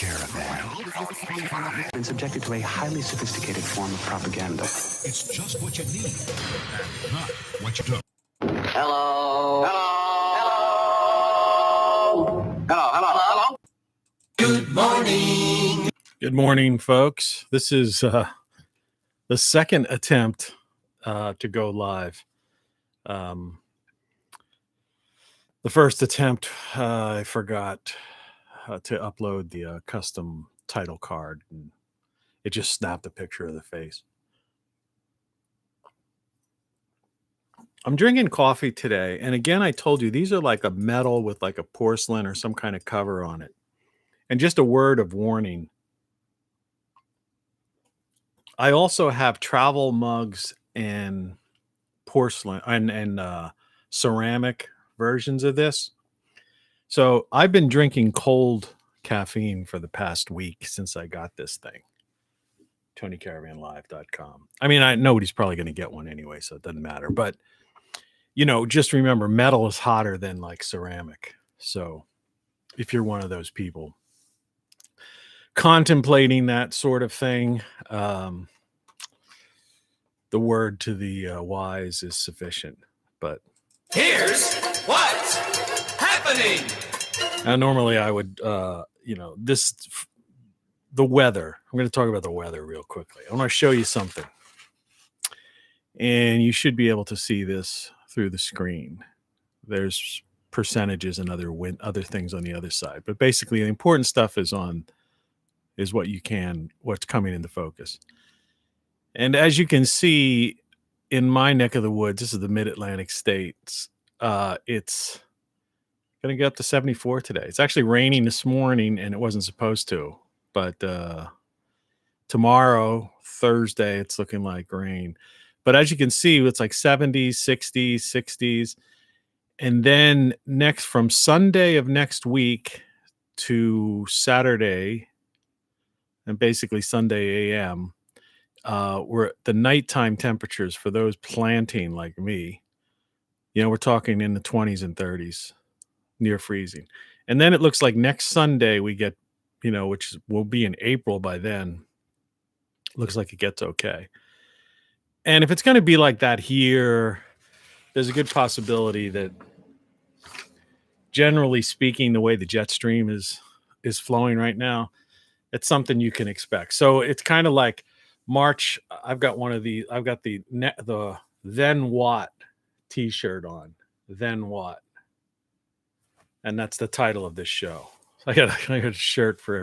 Caravan. And subjected to a highly sophisticated form of propaganda. It's just what you need, and not what you don't. Hello. Hello. Good morning. Good morning, folks. This is the second attempt to go live. The first attempt, I forgot to upload the custom title card, and it just snapped a picture of the face. I'm drinking coffee today, and again, I told you these are like a metal with like a porcelain or some kind of cover on it. And just a word of warning. I also have travel mugs and porcelain and ceramic versions of this. So I've been drinking cold caffeine for the past week since I got this thing. TonyCaravanLive.com. I mean, nobody's probably going to get one anyway, so it doesn't matter. But, you know, just remember, metal is hotter than like ceramic. So if you're one of those people contemplating that sort of thing, the word to the wise is sufficient. But Here's what's happening. now normally I would, the weather. I'm going to talk about the weather real quickly. I want to show you something. And you should be able to see this through the screen. There's percentages and other things on the other side. But basically the important stuff is what's coming into focus. And as you can see in my neck of the woods, this is the mid-Atlantic states. It's going to get up to 74 today. It's actually raining this morning and it wasn't supposed to, but tomorrow, Thursday, it's looking like rain. But as you can see, it's like 70s, 60s, 60s. And then from Sunday of next week to Saturday, and basically Sunday AM, we're the nighttime temperatures for those planting like me, we're talking in the 20s and 30s, near freezing. And then it looks like next Sunday we get, which will be in April by then, looks like it gets okay. And if it's going to be like that here, there's a good possibility that, generally speaking, the way the jet stream is flowing right now, it's something you can expect. So it's kind of like March. I've got the Then What t-shirt on. Then What? And that's the title of this show. I got a shirt for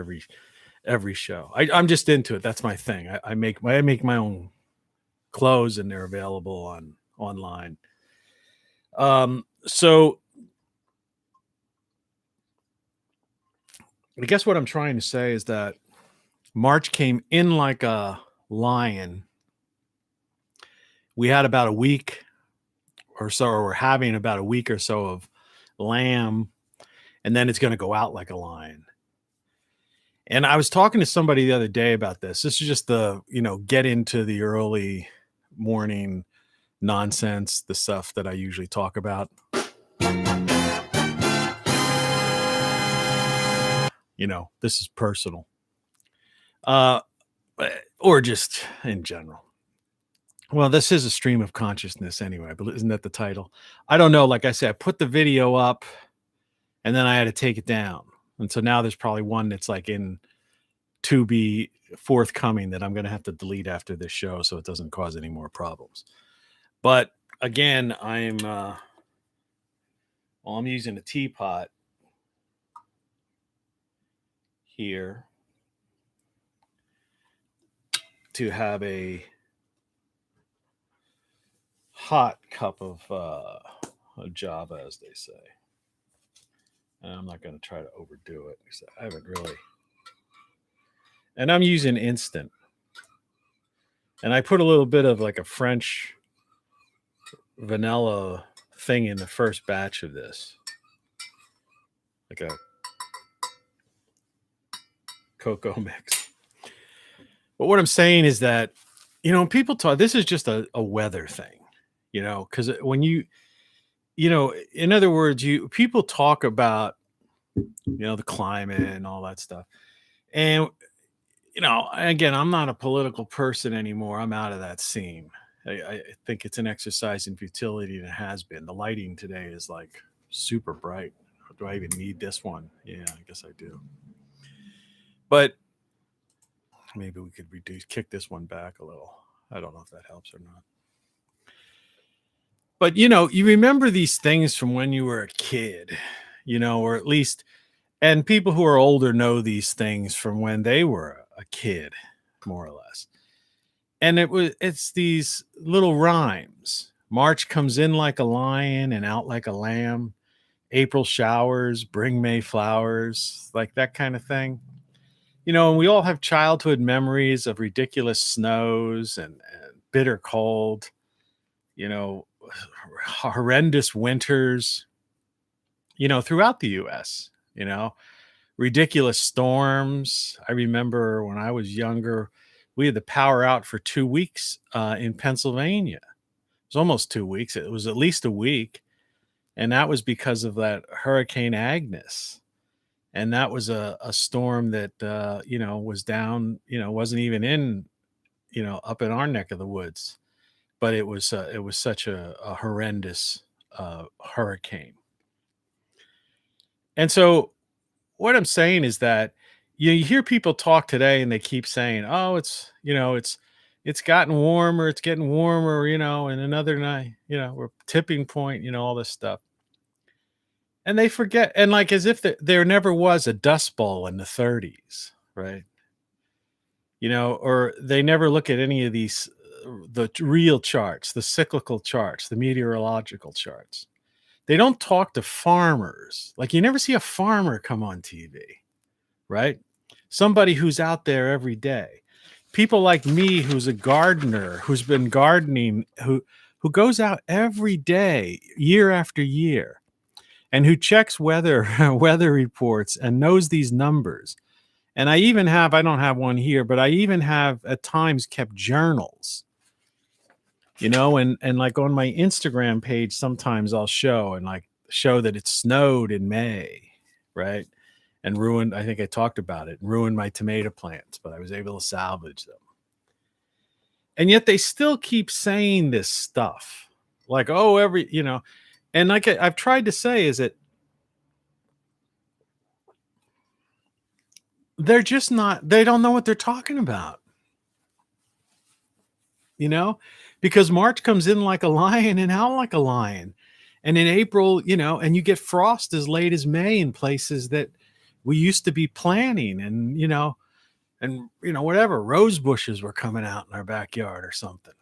every show. I'm just into it. That's my thing. I make my own clothes and they're available online. So I guess what I'm trying to say is that March came in like a lion. We had about a week or so, or we're having about a week or so of lamb, and then it's going to go out like a lion. And I was talking to somebody the other day about this. This is just get into the early morning nonsense, the stuff that I usually talk about. This is personal. Or just in general. Well, this is a stream of consciousness anyway, but isn't that the title? I don't know. Like I said, I put the video up and then I had to take it down. And so now there's probably one that's like to be forthcoming that I'm going to have to delete after this show so it doesn't cause any more problems. But again, I'm using a teapot here to have a hot cup of Java, as they say. And I'm not going to try to overdo it because I haven't really. And I'm using instant. And I put a little bit of like a French vanilla thing in the first batch of this. Like a cocoa mix. But what I'm saying is that, people talk, this is just a weather thing, because when in other words, people talk about, the climate and all that stuff. And again, I'm not a political person anymore. I'm out of that scene. I think it's an exercise in futility, and it has been. The lighting today is like super bright. Do I even need this one? Yeah, I guess I do. But maybe we could kick this one back a little. I don't know if that helps or not. But you remember these things from when you were a kid, or at least, and people who are older know these things from when they were a kid, more or less. And it's these little rhymes. March comes in like a lion and out like a lamb. April showers bring May flowers, like that kind of thing. And we all have childhood memories of ridiculous snows and bitter cold, horrendous winters, throughout the US, ridiculous storms. I remember when I was younger, we had the power out for 2 weeks in Pennsylvania. It was almost 2 weeks. It was at least a week. And that was because of that Hurricane Agnes. And that was a storm that, was down, wasn't even in, up in our neck of the woods. But it was such a horrendous hurricane. And so what I'm saying is that you hear people talk today and they keep saying, "Oh, it's gotten warmer, it's getting warmer, and another night, we're tipping point, all this stuff." And they forget, and like as if there never was a dust bowl in the 30s, right? Or they never look at any of these the real charts, the cyclical charts, the meteorological charts. They don't talk to farmers. Like you never see a farmer come on TV, right? Somebody who's out there every day. People like me, who's a gardener, who's been gardening, who goes out every day, year after year, and who checks weather reports and knows these numbers. And I don't have one here, but I even have at times kept journals. And like on my Instagram page, sometimes I'll show that it snowed in May, right? And ruined, I think I talked about it, ruined my tomato plants, but I was able to salvage them. And yet they still keep saying this stuff. Like, oh, and like I've tried to say is that they're just not, they don't know what they're talking about. Because March comes in like a lion and out like a lion. And in April, and you get frost as late as May in places that we used to be planting, and whatever, rose bushes were coming out in our backyard or something.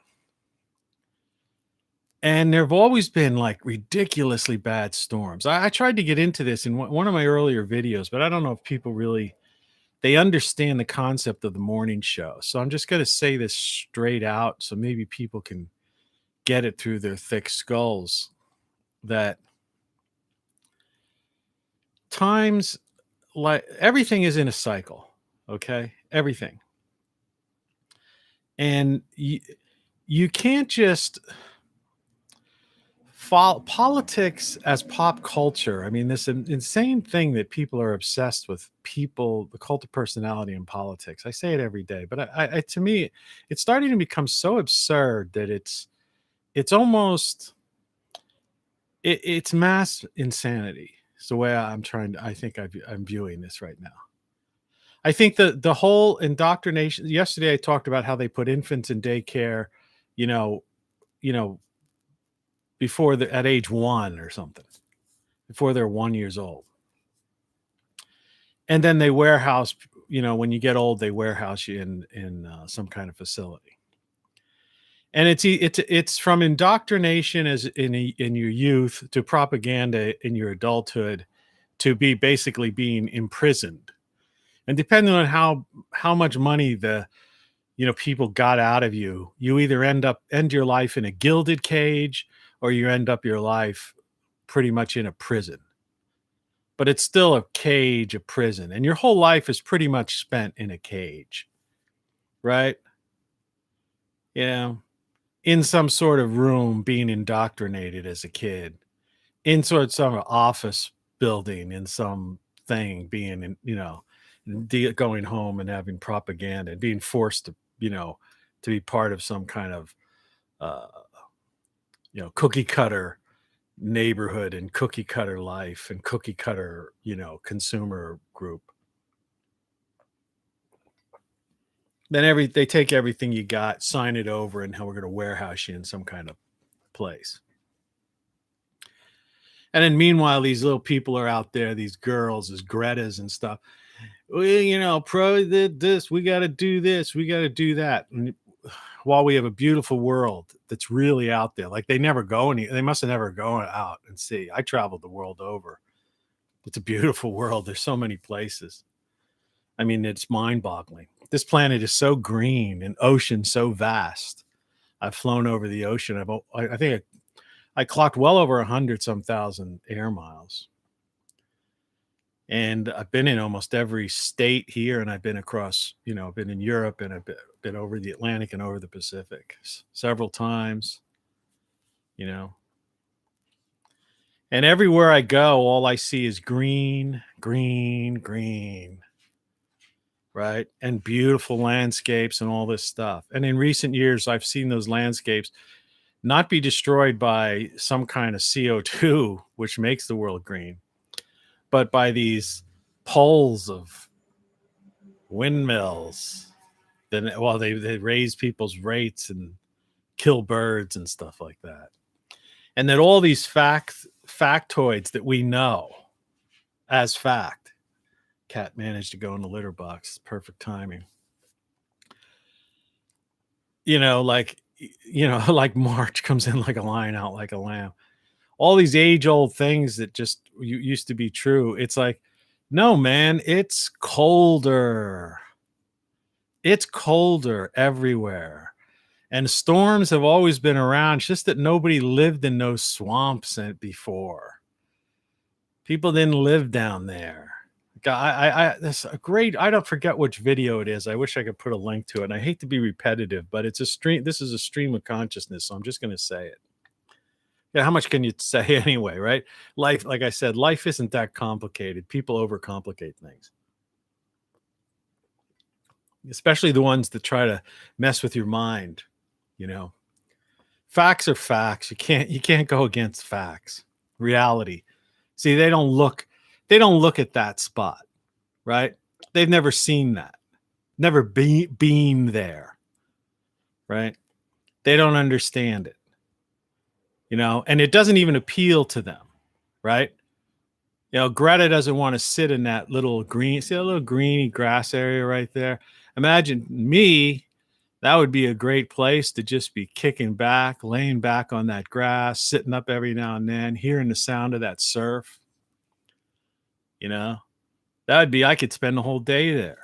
And there have always been like ridiculously bad storms. I tried to get into this in one of my earlier videos, but I don't know if people really, they understand the concept of the morning show. So I'm just going to say this straight out so maybe people can get it through their thick skulls, that times, like everything is in a cycle, okay? Everything. And you can't just follow politics as pop culture. I mean, this insane thing that people are obsessed with, the cult of personality in politics. I say it every day, but I to me, it's starting to become so absurd that it's almost, it's mass insanity. It's the way I think I'm viewing this right now. I think the whole indoctrination. Yesterday, I talked about how they put infants in daycare, you know, at age 1 or something, before they're 1 years old. And then they warehouse, when you get old, they warehouse you in some kind of facility. And it's from indoctrination as in your youth to propaganda in your adulthood, to be basically being imprisoned. And depending on how much money the people got out of you, you either end your life in a gilded cage, or you end up your life pretty much in a prison. But it's still a cage, a prison, and your whole life is pretty much spent in a cage, right? In some sort of room, being indoctrinated as a kid, in some office building, in some thing, being in going home and having propaganda and being forced to, to be part of some kind of, uh, cookie cutter neighborhood and cookie cutter life and cookie cutter, consumer group. Then they take everything you got, sign it over, and how we're going to warehouse you in some kind of place. And then meanwhile, these little people are out there, these girls, these Greta's and stuff. Well, pro did this, we got to do this, we got to do that. And while we have a beautiful world that's really out there, like they must have never gone out and see. I traveled the world over. It's a beautiful world. There's so many places. I mean, it's mind-boggling. This planet is so green and ocean so vast. I've flown over the ocean. I think I clocked well over 100-some-thousand air miles. And I've been in almost every state here, and I've been across, I've been in Europe, and I've been over the Atlantic and over the Pacific several times, And everywhere I go, all I see is green, green, green. Right. And beautiful landscapes and all this stuff. And in recent years, I've seen those landscapes not be destroyed by some kind of CO2, which makes the world green, but by these poles of windmills. Then, well, they raise people's rates and kill birds and stuff like that. And that all these factoids that we know as fact. Cat managed to go in the litter box. Perfect timing. Like March comes in like a lion, out like a lamb. All these age-old things that just used to be true. It's like, no, man, it's colder. It's colder everywhere. And storms have always been around. It's just that nobody lived in those swamps before. People didn't live down there. That's a great, I don't forget which video it is. I wish I could put a link to it. And I hate to be repetitive, but it's a stream. This is a stream of consciousness. So I'm just going to say it. Yeah. How much can you say anyway? Right. Life, like I said, life isn't that complicated. People overcomplicate things, especially the ones that try to mess with your mind. Facts are facts. You can't go against facts. Reality. See, they don't look at that spot, right? They've never seen that, never been there, right? They don't understand it, and it doesn't even appeal to them, right? Greta doesn't want to sit in that little see that little greeny grass area right there? Imagine me. That would be a great place to just be kicking back, laying back on that grass, sitting up every now and then, hearing the sound of that surf. That would be, I could spend the whole day there.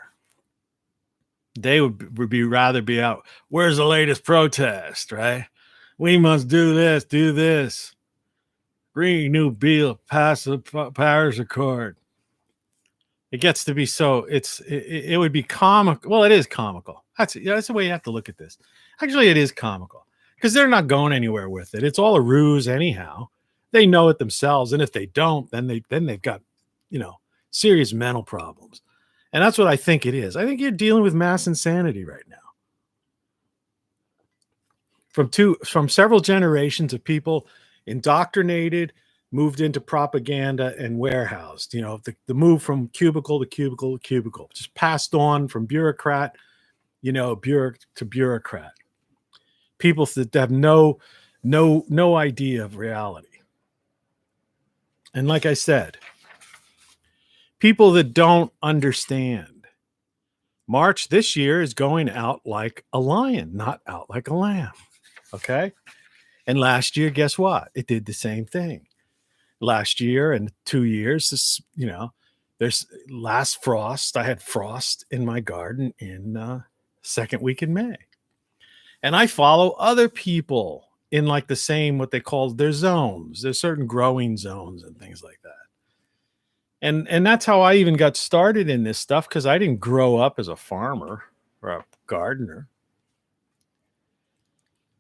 They would rather be out. Where's the latest protest, right? We must do this. Green New Deal, pass the Paris Accord. It gets to be so, it would be comical. Well, it is comical. That's the way you have to look at this. Actually, it is comical because they're not going anywhere with it. It's all a ruse anyhow. They know it themselves. And if they don't, then they've got, serious mental problems. And that's what I think it is. I think you're dealing with mass insanity right now. From several generations of people indoctrinated, moved into propaganda and warehoused, the move from cubicle to cubicle to cubicle, just passed on from bureaucrat, to bureaucrat. People that have no idea of reality. And like I said, people that don't understand. March this year is going out like a lion, not out like a lamb. Okay. And last year, guess what? It did the same thing. Last year and 2 years, there's last frost. I had frost in my garden in second week in May. And I follow other people in like the same, what they call their zones. There's certain growing zones and things like that. And that's how I even got started in this stuff, because I didn't grow up as a farmer or a gardener.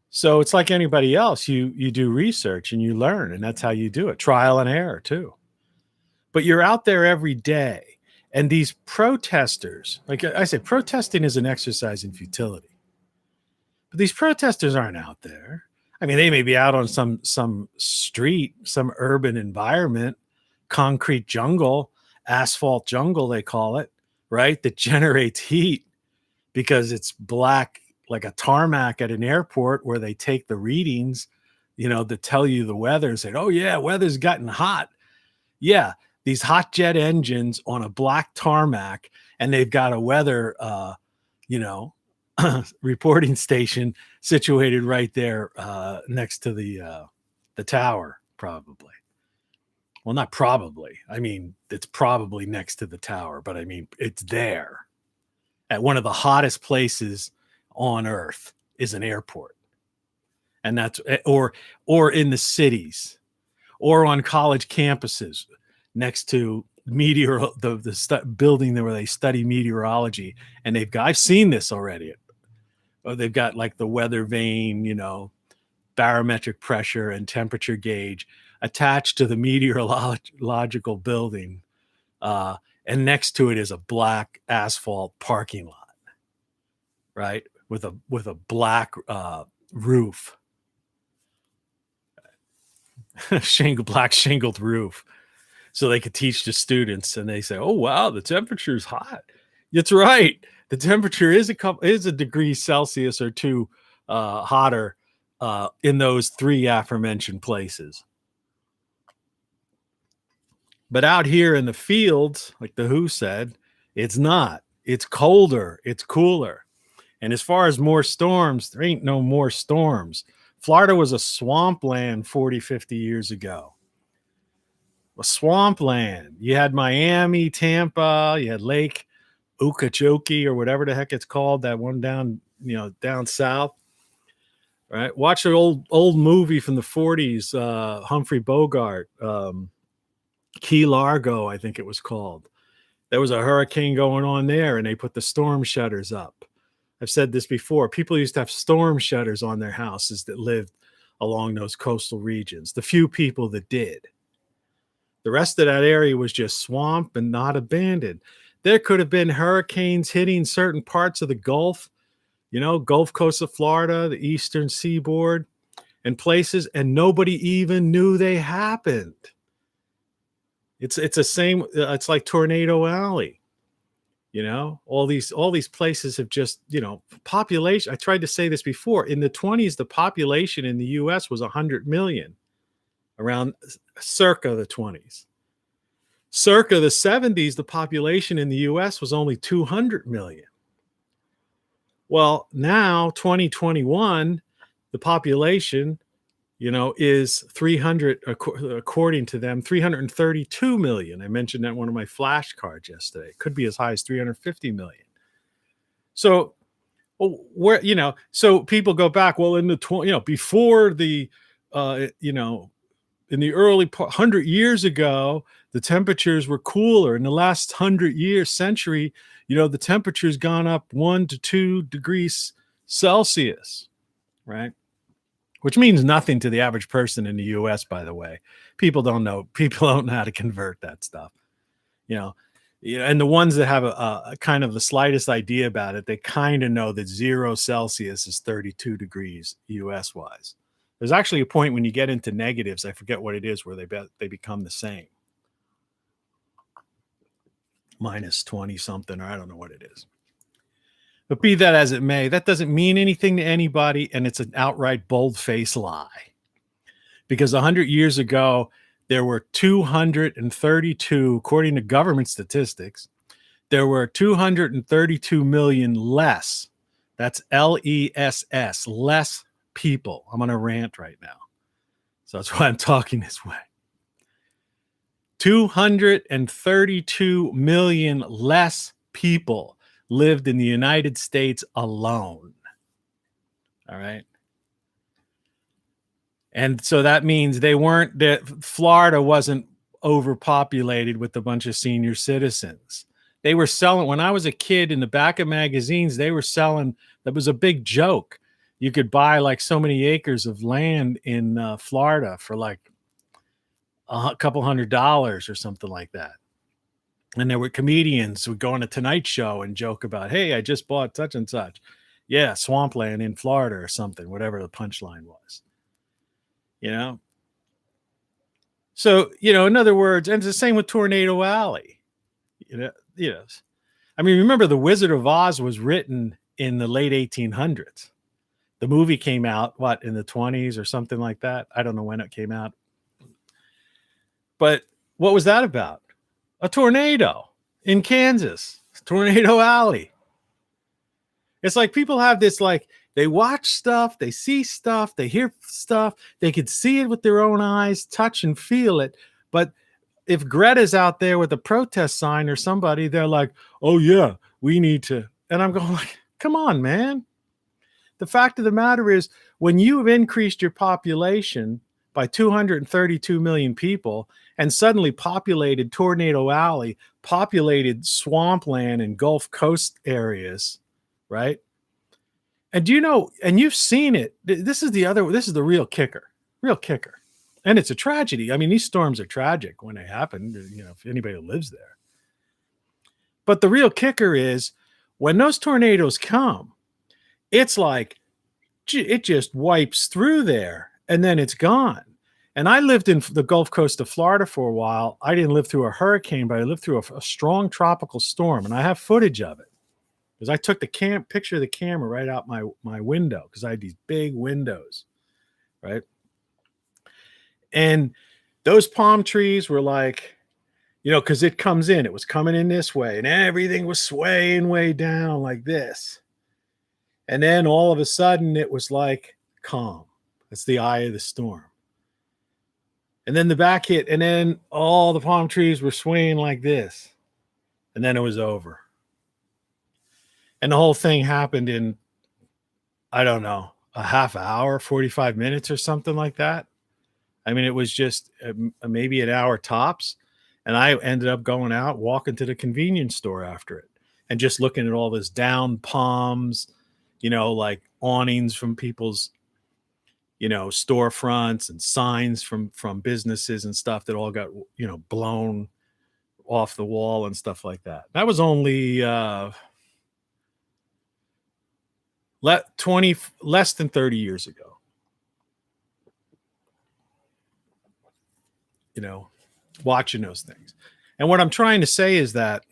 So it's like anybody else. You do research and you learn, and that's how you do it. Trial and error too. But you're out there every day. And these protesters, like I said, protesting is an exercise in futility. But these protesters aren't out there. I mean, they may be out on some street, some urban environment, concrete jungle, asphalt jungle, they call it, right? That generates heat because it's black, like a tarmac at an airport where they take the readings, to tell you the weather and say, oh, yeah, weather's gotten hot. Yeah, these hot jet engines on a black tarmac, and they've got a weather, reporting station situated right there next to the tower, probably. Well, not probably. I mean, it's probably next to the tower, but I mean, it's there at one of the hottest places on Earth is an airport, and that's or in the cities, or on college campuses next to the building where they study meteorology, and I've seen this already. They've got like the weather vane, barometric pressure and temperature gauge attached to the meteorological building, and next to it is a black asphalt parking lot, right, with a black roof, black shingled roof, so they could teach the students. And they say, "Oh wow, the temperature is hot." That's right. The temperature is a degree Celsius or two hotter in those three aforementioned places. But out here in the fields, like the WHO said, it's not. It's colder. It's cooler. And as far as more storms, there ain't no more storms. Florida was a swampland 40, 50 years ago. A swampland. You had Miami, Tampa, you had Lake Okeechobee or whatever the heck it's called, that one down south. Right? Watch an old movie from the 40s, Humphrey Bogart, Key Largo, I think it was called. There was a hurricane going on there, and they put the storm shutters up. I've said this before. People used to have storm shutters on their houses that lived along those coastal regions. The few people that did. The rest of that area was just swamp and not abandoned. There could have been hurricanes hitting certain parts of the Gulf, Gulf Coast of Florida, the eastern seaboard, and places, and nobody even knew they happened. It's the same. It's like Tornado Alley. All these places have just, population. I tried to say this before. In the 20s, the population in the U.S. was 100 million, around circa the 20s. Circa the 70s, the population in the U.S. was only 200 million. Well, now, 2021, the population, is 300, according to them, 332 million. I mentioned that in one of my flashcards yesterday. It could be as high as 350 million. So, so people go back, well, in the, before the, in the early 100 years ago, the temperatures were cooler. In the last 100 years, century, the temperature's gone up 1 to 2 degrees Celsius, right? Which means nothing to the average person in the U.S., by the way. People don't know how to convert that stuff, and the ones that have a kind of the slightest idea about it, they kind of know that 0 Celsius is 32 degrees U.S. wise. There's actually a point when you get into negatives, I forget what it is, where they become the same. Minus 20 something, or I don't know what it is. But be that as it may, that doesn't mean anything to anybody, and it's an outright bold-faced lie. Because 100 years ago, there were 232, according to government statistics, there were 232 million less. That's LESS, less people. I'm on a rant right now. So that's why I'm talking this way. 232 million less people lived in the United States alone. All right. And so that means Florida wasn't overpopulated with a bunch of senior citizens. They were selling, when I was a kid, in the back of magazines, they were selling, that was a big joke. You could buy like so many acres of land in Florida for like a couple $100 or something like that. And there were comedians who would go on a Tonight Show and joke about, hey, I just bought such and such. Yeah, swampland in Florida or something, whatever the punchline was. You know? So, in other words, and it's the same with Tornado Alley. I mean, remember The Wizard of Oz was written in the late 1800s. The movie came out, in the 20s or something like that? I don't know when it came out. But what was that about? A tornado in Kansas, Tornado Alley. It's like people have this, like, they watch stuff, they see stuff, they hear stuff, they could see it with their own eyes, touch and feel it. But if Greta's out there with a protest sign or somebody, they're like, oh yeah, we need to. And I'm going like, come on, man. The fact of the matter is, when you have increased your population by 232 million people and suddenly populated Tornado Alley, populated swampland and Gulf Coast areas, right? And and you've seen it. This is the real kicker. And it's a tragedy. I mean, these storms are tragic when they happen, if anybody lives there. But the real kicker is when those tornadoes come, it's like it just wipes through there and then it's gone. And I lived in the Gulf Coast of Florida for a while. I didn't live through a hurricane, but I lived through a strong tropical storm, and I have footage of it. Because I took the picture of the camera right out my window, because I had these big windows, right? And those palm trees were like, because it comes in. It was coming in this way, and everything was swaying way down like this. And then all of a sudden, it was like calm. It's the eye of the storm. And then the back hit, and then all the palm trees were swaying like this. And then it was over. And the whole thing happened in, I don't know, a half hour, 45 minutes or something like that. I mean, it was just maybe an hour tops. And I ended up going out, walking to the convenience store after it and just looking at all this down palms, like awnings from people's, storefronts and signs from businesses and stuff that all got, blown off the wall and stuff like that. That was only less than 30 years ago. Watching those things. And what I'm trying to say is that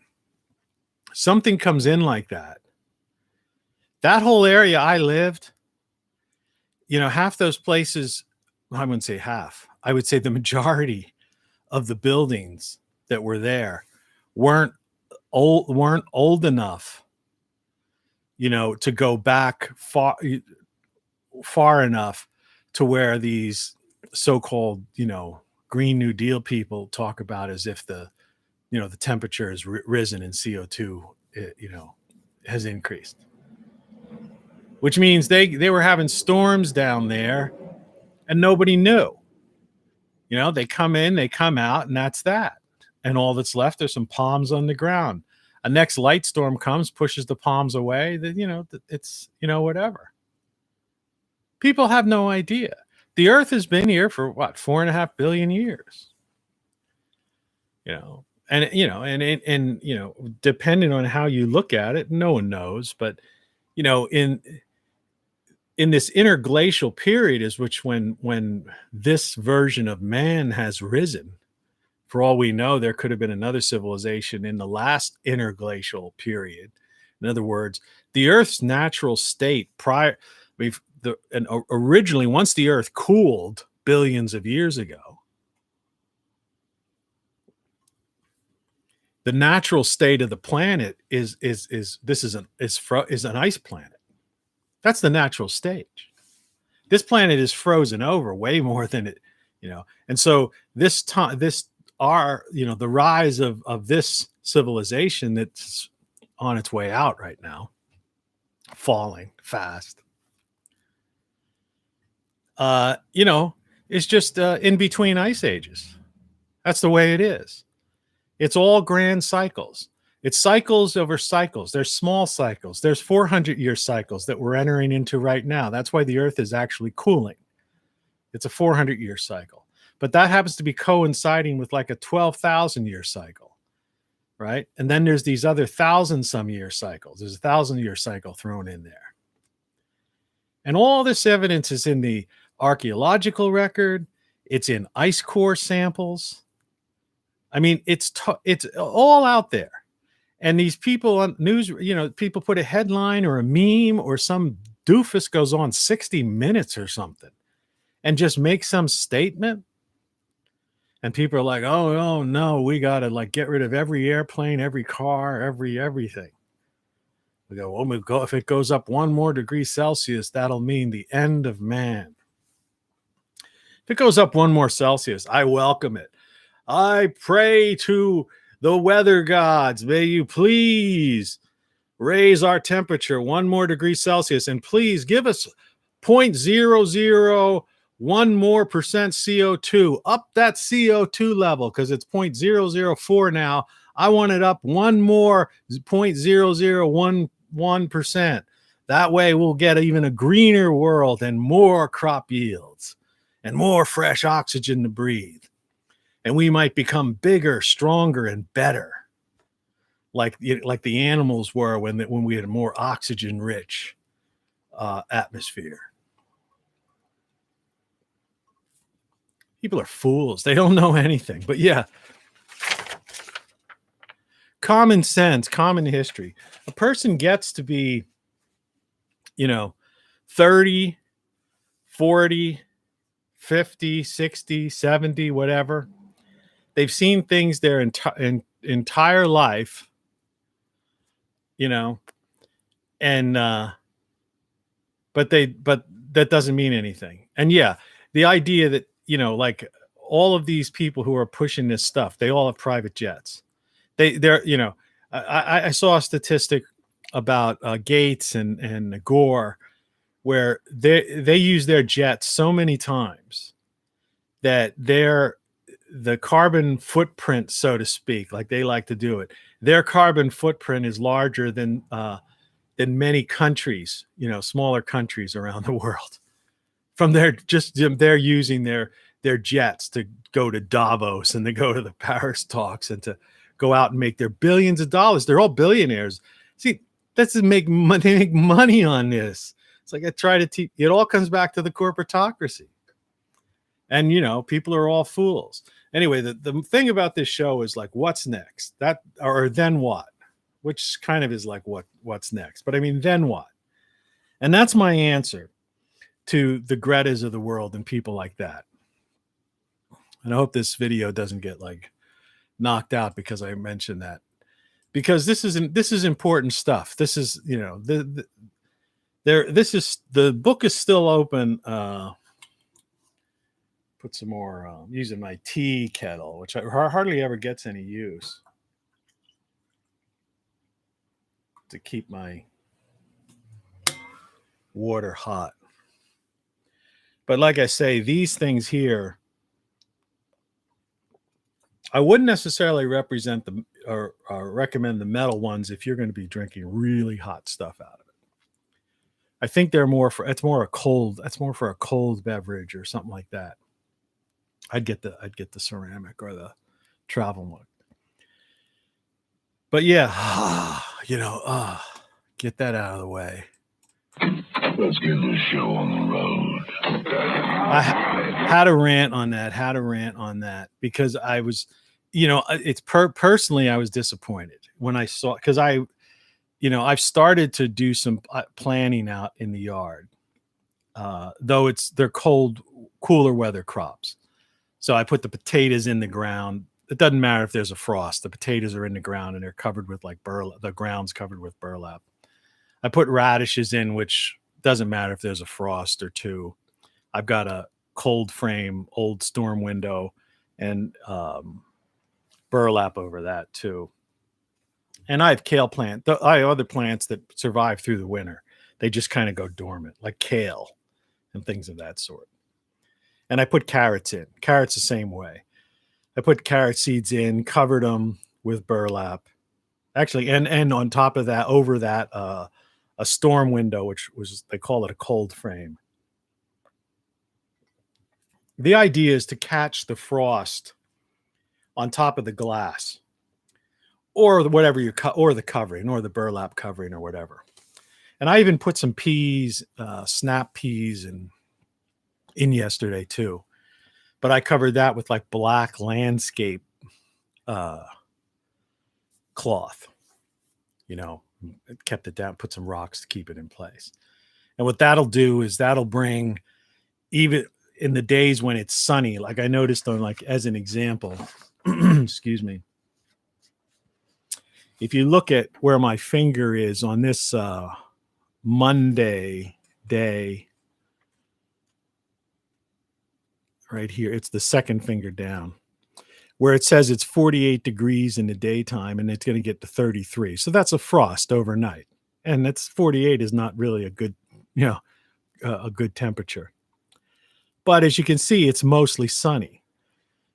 something comes in like that. That whole area I lived, half those places, I wouldn't say half, I would say the majority of the buildings that were there weren't old enough, to go back far enough to where these so-called, Green New Deal people talk about as if the temperature has risen and CO2, has increased. Which means they were having storms down there and nobody knew. They come in, they come out, and that's that. And all that's left are some palms on the ground. A next light storm comes, pushes the palms away. It's, whatever. People have no idea. The Earth has been here for 4.5 billion years. And depending on how you look at it, no one knows. But, in this interglacial period is when this version of man has risen. For all we know, there could have been another civilization in the last interglacial period. In other words, the Earth's natural state originally, once the Earth cooled billions of years ago, the natural state of the planet is an ice planet. That's the natural stage. This planet is frozen over way more than it, and so the rise of this civilization that's on its way out right now, falling fast, is just in between ice ages. That's the way it is. It's all grand cycles. It's cycles over cycles. There's small cycles. There's 400-year cycles that we're entering into right now. That's why the Earth is actually cooling. It's a 400-year cycle. But that happens to be coinciding with like a 12,000-year cycle, right? And then there's these other 1,000-some-year cycles. There's a 1,000-year cycle thrown in there. And all this evidence is in the archaeological record. It's in ice core samples. I mean, it's all out there. And these people on news, you know, people put a headline or a meme, or some doofus goes on 60 Minutes or something and just makes some statement. And people are like, oh no, we got to like get rid of every airplane, every car, everything. We go, oh, if it goes up 1 more degree Celsius, that'll mean the end of man. If it goes up 1 more Celsius, I welcome it. I pray to the weather gods. May you please raise our temperature 1 more degree Celsius, and please give us 0.001 more percent CO2. Up that CO2 level, because it's 0.004 now. I want it up 1 more 0.0011%. That way we'll get even a greener world and more crop yields and more fresh oxygen to breathe. And we might become bigger, stronger, and better, like the animals were when we had a more oxygen-rich atmosphere. People are fools. They don't know anything. But yeah, common sense, common history. A person gets to be, 30, 40, 50, 60, 70, whatever. They've seen things their entire life, and but that doesn't mean anything. And yeah, the idea that, like all of these people who are pushing this stuff, they all have private jets. I saw a statistic about Gates and Gore, where they use their jets so many times that the carbon footprint, so to speak, like they like to do it, their carbon footprint is larger than many countries, smaller countries around the world. From they're using their jets to go to Davos and to go to the Paris talks and to go out and make their billions of dollars. They're all billionaires. See, they make money on this. It's like I try to teach. It all comes back to the corporatocracy. And, people are all fools. Anyway, the thing about this show is like, what's next? Or then what? Which kind of is like what's next. But I mean, then what? And that's my answer to the Gretas of the world and people like that. And I hope this video doesn't get like knocked out because I mentioned that. Because this is important stuff. This is, the book is still open. Put some more using my tea kettle, which hardly ever gets any use, to keep my water hot. But like I say, these things here, I wouldn't necessarily recommend the metal ones if you're going to be drinking really hot stuff out of it. I think they're more for a cold beverage or something like that. I'd get the ceramic or the travel mug. But yeah, get that out of the way. Let's get this show on the road. I had to rant on that because I was, personally, I was disappointed when I saw, because I've started to do some planting out in the yard, though they're cooler weather crops. So I put the potatoes in the ground. It doesn't matter if there's a frost. The potatoes are in the ground and they're covered with like burlap. The ground's covered with burlap. I put radishes in, which doesn't matter if there's a frost or two. I've got a cold frame, old storm window, and burlap over that too. And I have kale plant. I have other plants that survive through the winter. They just kind of go dormant, like kale and things of that sort. And I put carrots in. Carrots the same way. I put carrot seeds in, covered them with burlap. Actually, and on top of that, over that, a storm window, which was, they call it a cold frame. The idea is to catch the frost on top of the glass, or whatever you cut, or the covering, or the burlap covering, or whatever. And I even put some peas, snap peas, in yesterday too. But I covered that with like black landscape cloth. It kept it down, put some rocks to keep it in place. And what that'll do is that'll bring, even in the days when it's sunny, like I noticed on, like, as an example, excuse me, if you look at where my finger is on this Monday day, right here, it's the second finger down, where it says it's 48 degrees in the daytime and it's going to get to 33. So that's a frost overnight. And that's 48 is not really a good, a good temperature. But as you can see, it's mostly sunny.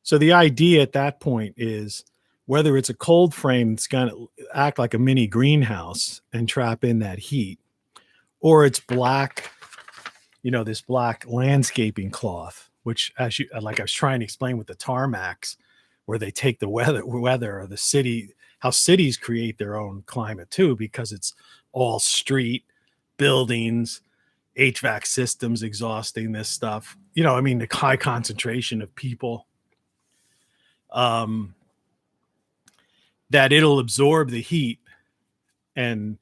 So the idea at that point is, whether it's a cold frame that's going to act like a mini greenhouse and trap in that heat, or it's black, this black landscaping cloth, which, like I was trying to explain with the tarmacs, where they take the weather or the city, how cities create their own climate too, because it's all street buildings, HVAC systems exhausting this stuff. The high concentration of people, that it'll absorb the heat and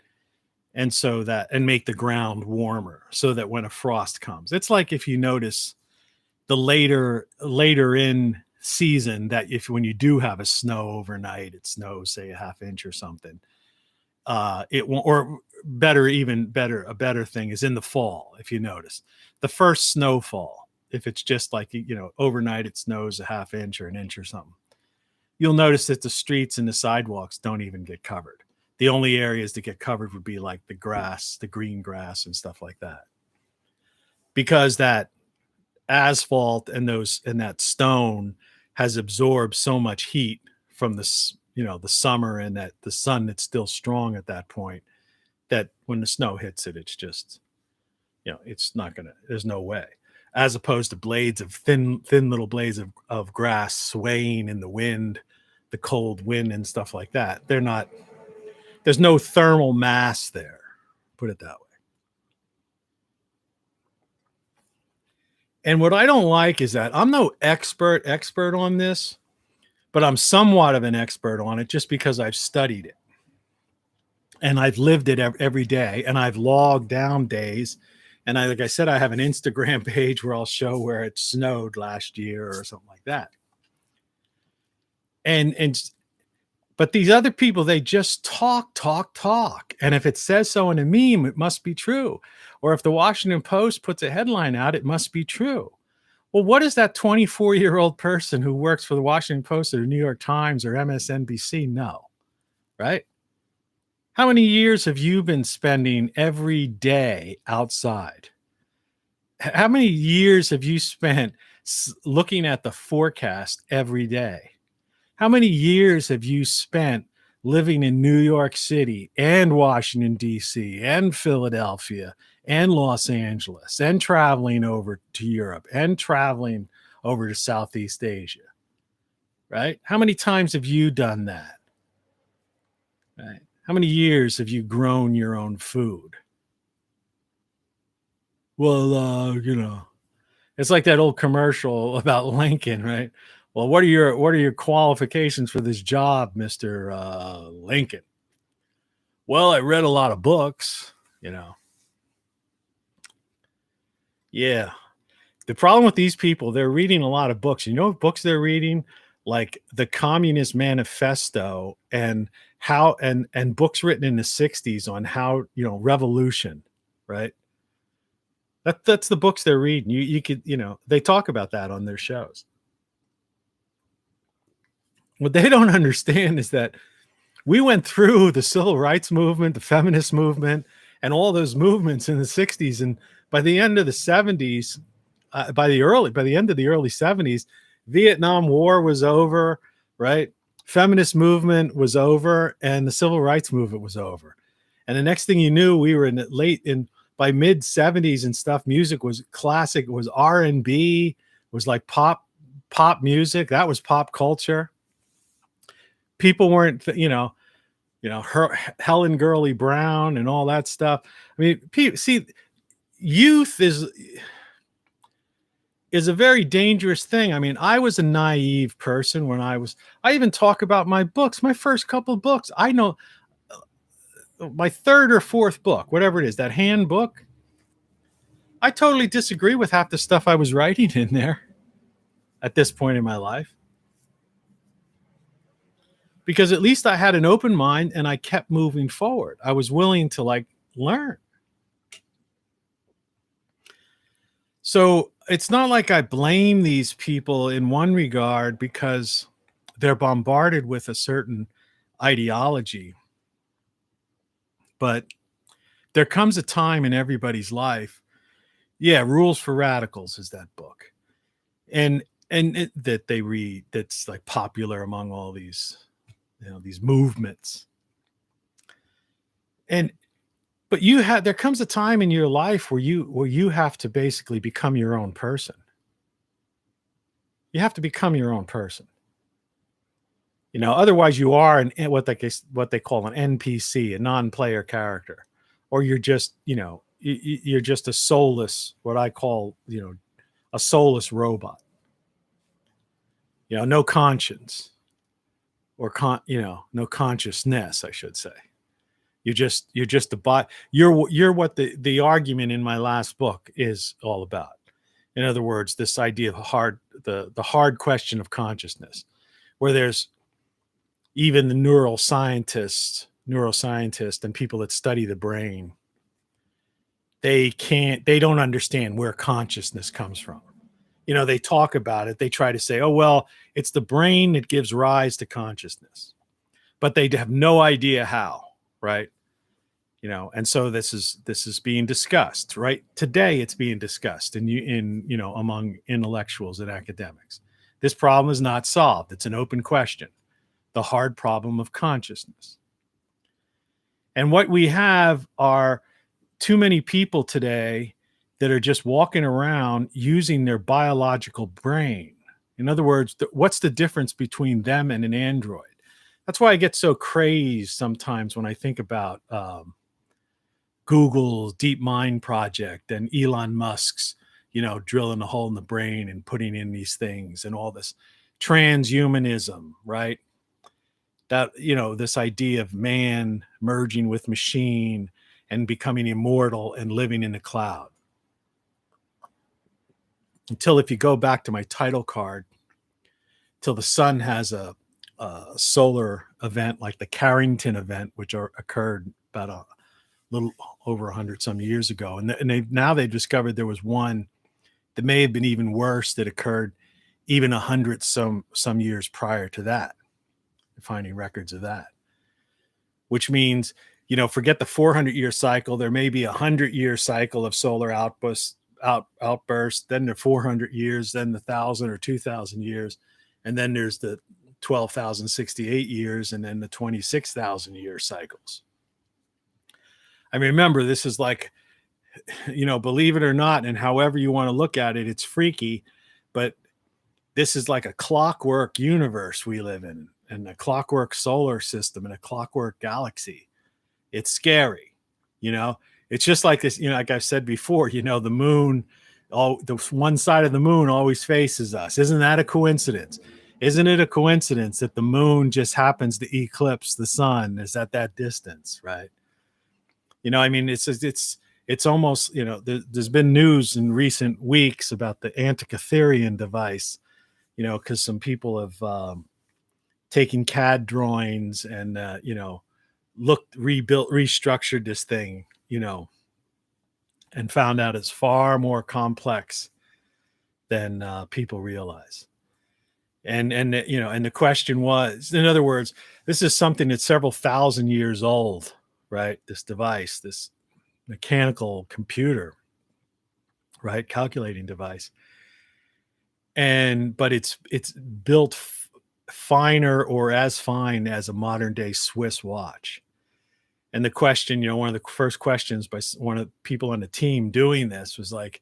make the ground warmer, so that when a frost comes, it's like, if you notice, the later in season, that when you do have a snow overnight, it snows, say, a half inch or something, it won't, or a better thing is in the fall. If you notice the first snowfall, if it's just like, overnight it snows a half inch or an inch or something, you'll notice that the streets and the sidewalks don't even get covered. The only areas that get covered would be like the grass, the green grass and stuff like that, because that asphalt and that stone has absorbed so much heat from the summer, and that the sun that's still strong at that point, that when the snow hits it, it's just, it's not gonna, there's no way. As opposed to blades of thin little blades of grass swaying in the wind, the cold wind and stuff like that. There's no thermal mass there, put it that way. And what I don't like is that I'm no expert on this, but I'm somewhat of an expert on it, just because I've studied it and I've lived it every day, and I've logged down days. And like I said, I have an Instagram page where I'll show where it snowed last year or something like that. But these other people, they just talk. And if it says so in a meme, it must be true. Or if the Washington Post puts a headline out, it must be true. Well, what does that 24-year-old person who works for the Washington Post or the New York Times or MSNBC know, right? How many years have you been spending every day outside? How many years have you spent looking at the forecast every day? How many years have you spent living in New York City and Washington, D.C. and Philadelphia and Los Angeles, and traveling over to Europe and traveling over to Southeast Asia, right? How many times have you done that? Right? How many years have you grown your own food? Well, it's like that old commercial about Lincoln, right? Well, what are your qualifications for this job, Mr. Lincoln? Well, I read a lot of books, Yeah. The problem with these people, they're reading a lot of books. You know what books they're reading? Like the Communist Manifesto and books written in the 60s on how, revolution, right? That's the books they're reading. You could, they talk about that on their shows. What they don't understand is that we went through the civil rights movement, the feminist movement, and all those movements in the 60s. And by the end of the 70s, by the end of the early 70s, Vietnam War was over, right? Feminist movement was over, and the civil rights movement was over. And the next thing you knew, we were by mid 70s and stuff. Music was classic. It was R&B. It was like pop music. That was pop culture. People weren't, Helen Gurley Brown and all that stuff. I mean, see, youth is a very dangerous thing. I mean, I was a naive person when I even talk about my books, my first couple of books. I know my third or fourth book, whatever it is, that handbook. I totally disagree with half the stuff I was writing in there at this point in my life. Because at least I had an open mind and I kept moving forward. I was willing to learn. So it's not like I blame these people in one regard because they're bombarded with a certain ideology. But there comes a time in everybody's life. Yeah, Rules for Radicals is that book. And that they read, that's like popular among all these, these movements. But there comes a time in your life where you have to basically become your own person. You have to become your own person. Otherwise you are what they call an NPC, a non-player character, or you're just, you're just a soulless, what I call, a soulless robot. No conscience, or no consciousness, I should say. You're just a bot. You're what the argument in my last book is all about. In other words, this idea of the hard question of consciousness, where there's even the neuroscientists and people that study the brain, they don't understand where consciousness comes from. They talk about it. They try to say, oh, well, it's the brain that gives rise to consciousness, but they have no idea how, right? And so this is being discussed, right? Today it's being discussed among intellectuals and academics. This problem is not solved. It's an open question, the hard problem of consciousness. And what we have are too many people today that are just walking around using their biological brain. In other words, what's the difference between them and an android? That's why I get so crazed sometimes when I think about Google's DeepMind project and Elon Musk's, drilling a hole in the brain and putting in these things and all this transhumanism, right? That, this idea of man merging with machine and becoming immortal and living in the cloud. Until, if you go back to my title card, till the sun has a solar event like the Carrington event, which occurred about a little over 100 some years ago. And they've discovered there was one that may have been even worse that occurred even 100 some years prior to that, finding records of that, which means, forget the 400-year cycle. There may be a 100-year cycle of solar outburst, then the 400 years, then the 1,000 or 2,000 years. And then there's the 12,068 years and then the 26,000 year cycles. I mean, remember, this is like, believe it or not, and however you want to look at it, it's freaky, but this is like a clockwork universe we live in, and a clockwork solar system and a clockwork galaxy. It's scary, It's just like this, like I've said before, the moon, the one side of the moon always faces us. Isn't that a coincidence? Isn't it a coincidence that the moon just happens to eclipse the sun is at that distance, right? I mean, it's almost, there's been news in recent weeks about the Antikytherian device, because some people have taken CAD drawings and, restructured this thing, and found out it's far more complex than people realize. And the question was, in other words, this is something that's several thousand years old, right? This device, this mechanical computer, right? Calculating device. But it's built finer or as fine as a modern day Swiss watch. And the question, one of the first questions by one of the people on the team doing this was like,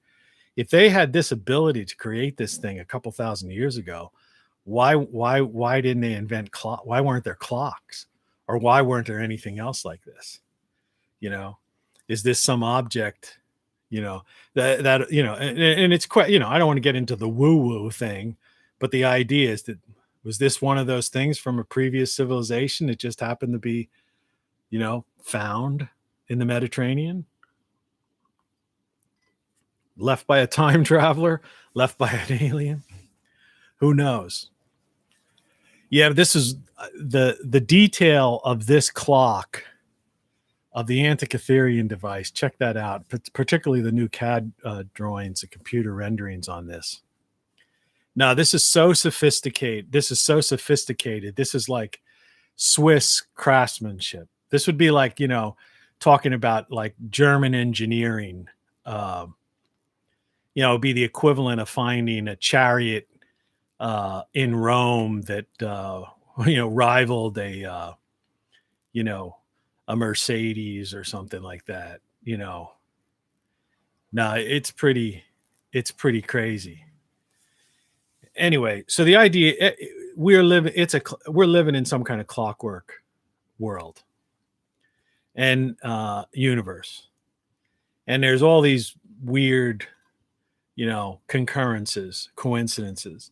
if they had this ability to create this thing a couple thousand years ago, why didn't they invent clock? Why weren't there clocks? Or why weren't there anything else like this? You know, is this some object, and it's quite, I don't want to get into the woo woo thing, but the idea is that, was this one of those things from a previous civilization that just happened to be, found in the Mediterranean? Left by a time traveler, left by an alien? Who knows? Yeah, this is the detail of this clock, of the Antikytherian device. Check that out, particularly the new CAD drawings, the computer renderings on this. Now, this is so sophisticated. This is like Swiss craftsmanship. This would be like, talking about like German engineering. It'd be the equivalent of finding a chariot in Rome that rivaled a Mercedes or something like that. No, it's pretty crazy. Anyway, so the idea, we're living in some kind of clockwork world and universe, and there's all these weird concurrences, coincidences.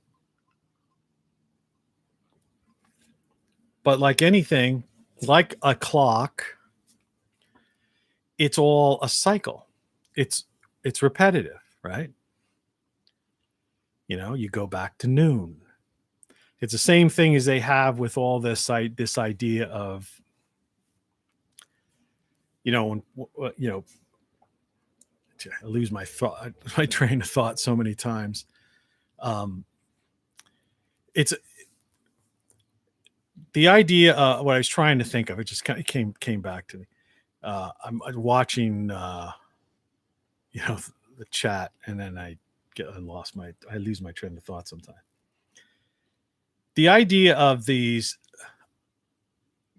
But like anything, like a clock, it's all a cycle. It's repetitive, right? You go back to noon. It's the same thing as they have with all this idea of, I lose my train of thought so many times. It's the idea. What I was trying to think of, it just kind of came back to me. I'm watching, the chat, and then I lose my train of thought sometimes. The idea of these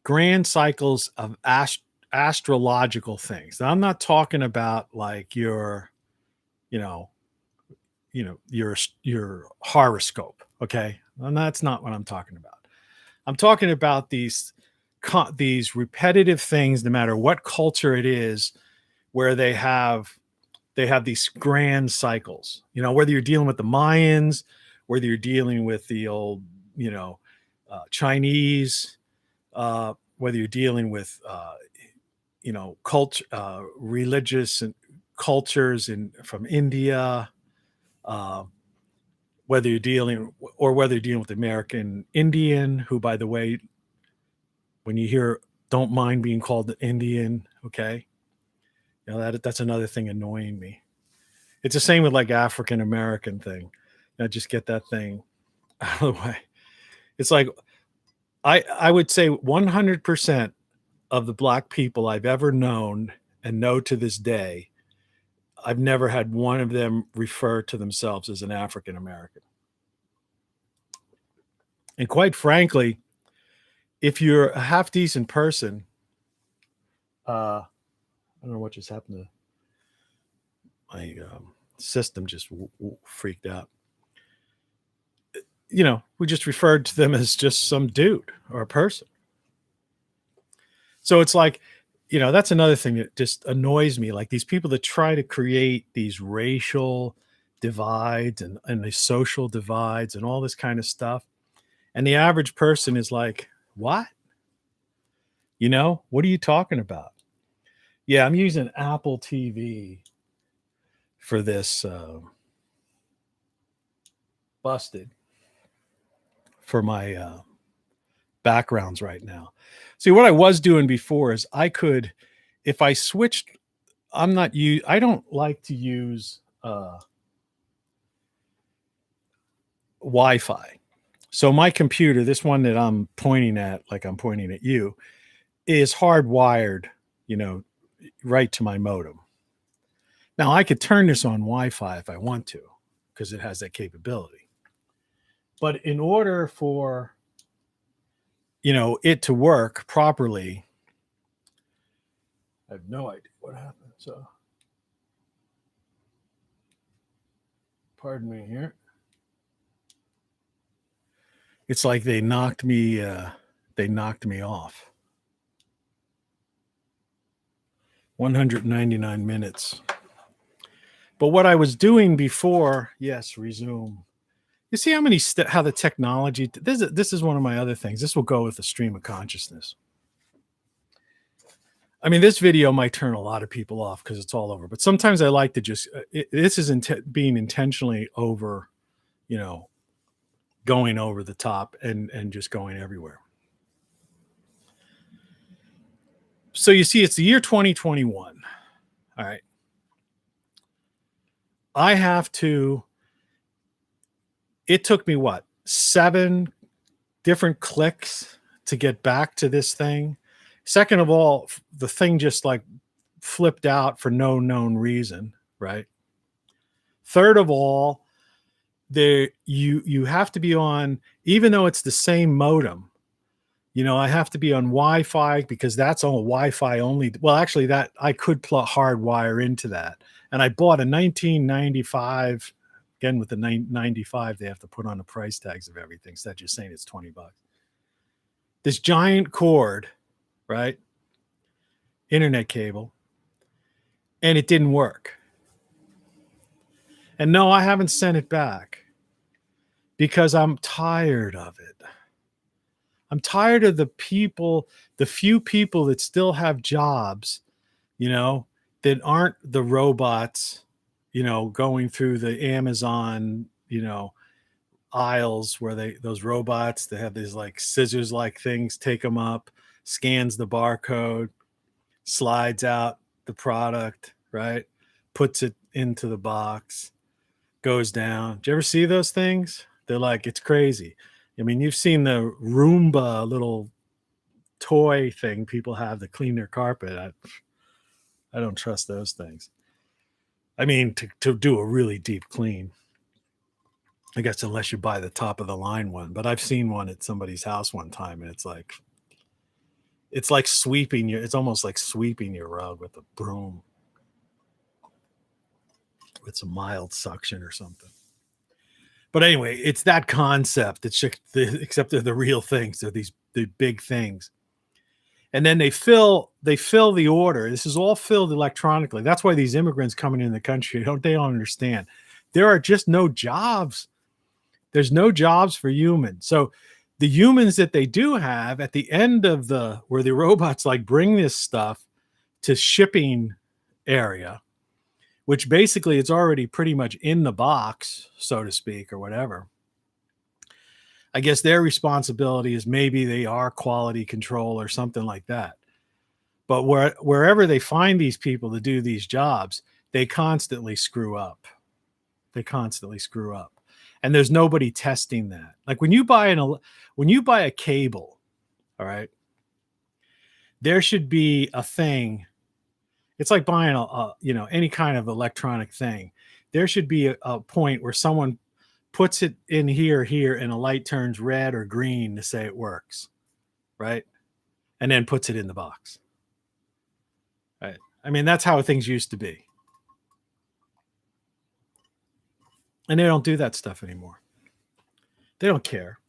grand cycles of astrological things. Now, I'm not talking about like your horoscope. Okay. And that's not what I'm talking about. I'm talking about these repetitive things, no matter what culture it is, where they have these grand cycles, whether you're dealing with the Mayans, whether you're dealing with the old, Chinese, whether you're dealing with, culture, religious and cultures from India, whether you're dealing with the American Indian, who, by the way, when you hear, don't mind being called Indian, okay, that's another thing annoying me. It's the same with like African American thing. Just get that thing out of the way. It's like I would say 100% of the Black people I've ever known and know to this day, I've never had one of them refer to themselves as an African American. And quite frankly, if you're a half decent person, I don't know what just happened to my system, just freaked out. We just referred to them as just some dude or a person. So it's like, that's another thing that just annoys me. Like these people that try to create these racial divides and the social divides and all this kind of stuff. And the average person is like, what? What are you talking about? Yeah, I'm using Apple TV for this busted for my backgrounds right now. See, what I was doing before is I could, if I switched, I don't like to use Wi-Fi. So my computer, this one that I'm pointing at, like I'm pointing at you, is hardwired, right to my modem. Now I could turn this on Wi-Fi if I want to, because it has that capability. But in order for it to work properly, I have no idea what happened. So, pardon me here. It's like they knocked me off. 199 minutes. But what I was doing before, yes, resume. You see how many how the technology. This is one of my other things. This will go with the stream of consciousness. I mean, this video might turn a lot of people off because it's all over. But sometimes I like to just. This is being intentionally over, going over the top and just going everywhere. So you see, it's the year 2021. All right. I have to. It took me 7 different clicks to get back to this thing. Second of all, the thing just like flipped out for no known reason, right? Third of all, you have to be on, even though it's the same modem, I have to be on Wi-Fi because that's on Wi-Fi only. Well, actually, that I could hardwire into that. And I bought a 1995. Again, with the 95, they have to put on the price tags of everything. So that's just saying it's $20. This giant cord, right? Internet cable. And it didn't work. And no, I haven't sent it back because I'm tired of it. I'm tired of the few people that still have jobs, that aren't the robots, going through the Amazon, aisles where those robots, they have these like scissors like things, take them up, scans the barcode, slides out the product, right? Puts it into the box, goes down. Do you ever see those things? They're like, it's crazy. I mean, you've seen the Roomba little toy thing people have to clean their carpet. I don't trust those things. I mean, to do a really deep clean. I guess unless you buy the top of the line one. But I've seen one at somebody's house one time, and it's like sweeping it's almost like sweeping your rug with a broom. With some mild suction or something. But anyway, it's that concept. Except they're the real things. They're the big things. And then they fill the order. This is all filled electronically. That's why these immigrants coming in the country, they don't understand. There are just no jobs. There's no jobs for humans. So the humans that they do have at the end of where the robots like bring this stuff to shipping area, which basically it's already pretty much in the box, so to speak, or whatever. I guess their responsibility is maybe they are quality control or something like that. But wherever they find these people to do these jobs, they constantly screw up. And there's nobody testing that. Like when you buy a cable, all right, there should be a thing. It's like buying any kind of electronic thing. There should be a point where someone puts it in here, and a light turns red or green to say it works, right? And then puts it in the box, right? I mean, that's how things used to be. And they don't do that stuff anymore. They don't care.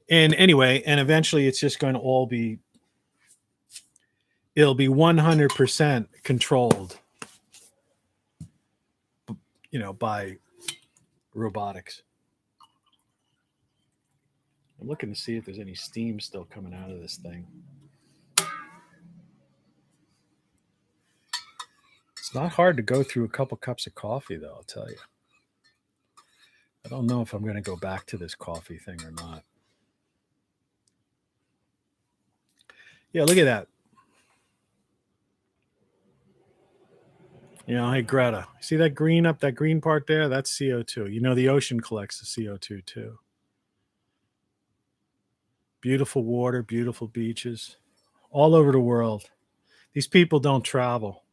And anyway, and eventually it's just going to it'll be 100% controlled, by robotics. I'm looking to see if there's any steam still coming out of this thing. It's not hard to go through a couple cups of coffee, though, I'll tell you. I don't know if I'm going to go back to this coffee thing or not. Yeah, look at that. Hey, Greta, see that green part there? That's CO2. The ocean collects the CO2 too. Beautiful water, beautiful beaches, all over the world. These people don't travel.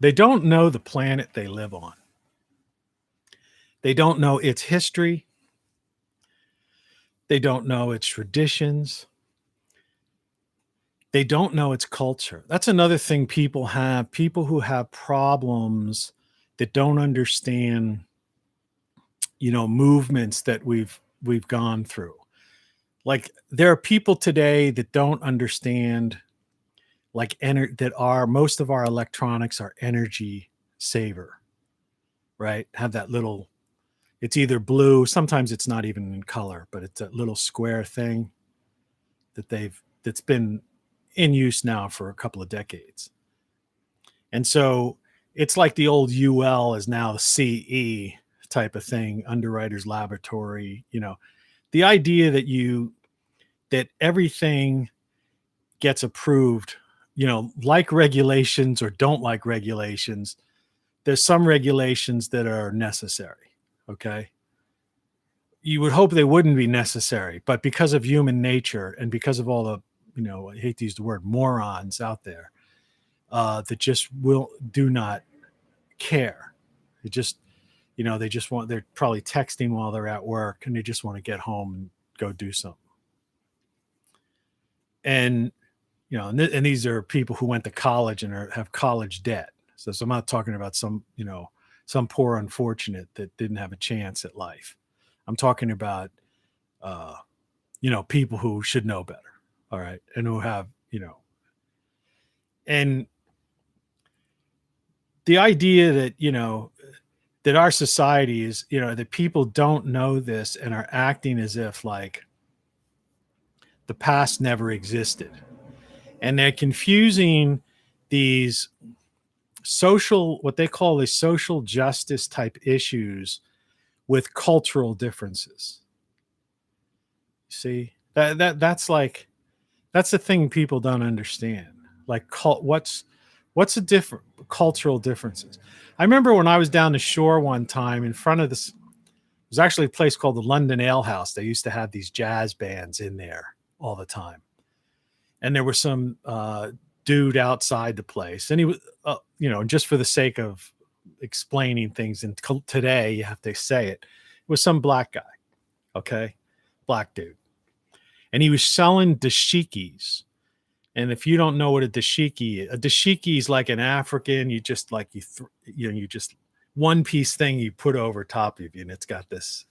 They don't know the planet they live on. They don't know its history. They don't know its traditions. They don't know its culture. That's another thing people have. People who have problems that don't understand, movements that we've gone through. like there are people today that don't understand like that are most of our electronics are energy saver, right? Have that little, it's either blue, sometimes it's not even in color, but it's a little square thing that's been in use now for a couple of decades. And so it's like the old UL is now CE type of thing, underwriter's laboratory, the idea that everything gets approved, like regulations or don't like regulations. There's some regulations that are necessary. Okay. You would hope they wouldn't be necessary, but because of human nature and because of all the, I hate to use the word morons out there, that just do not care. They just, they're probably texting while they're at work and they just want to get home and go do something. And, and these are people who went to college and have college debt. So I'm not talking about some poor unfortunate that didn't have a chance at life. I'm talking about, people who should know better. All right. And who have, and the idea that, that our society is, that people don't know this and are acting as if like the past never existed. And they're confusing these what they call the social justice type issues with cultural differences. See, that's the thing people don't understand. Like what's the different cultural differences? I remember when I was down the shore one time in front of this, it was actually a place called the London Ale House. They used to have these jazz bands in there all the time. And there was some dude outside the place. And he was, just for the sake of explaining things, and today you have to say it was some black guy. Okay. Black dude. And he was selling dashikis. And if you don't know what a dashiki is like an African, you just like, you just one piece thing you put over top of you. And it's got this,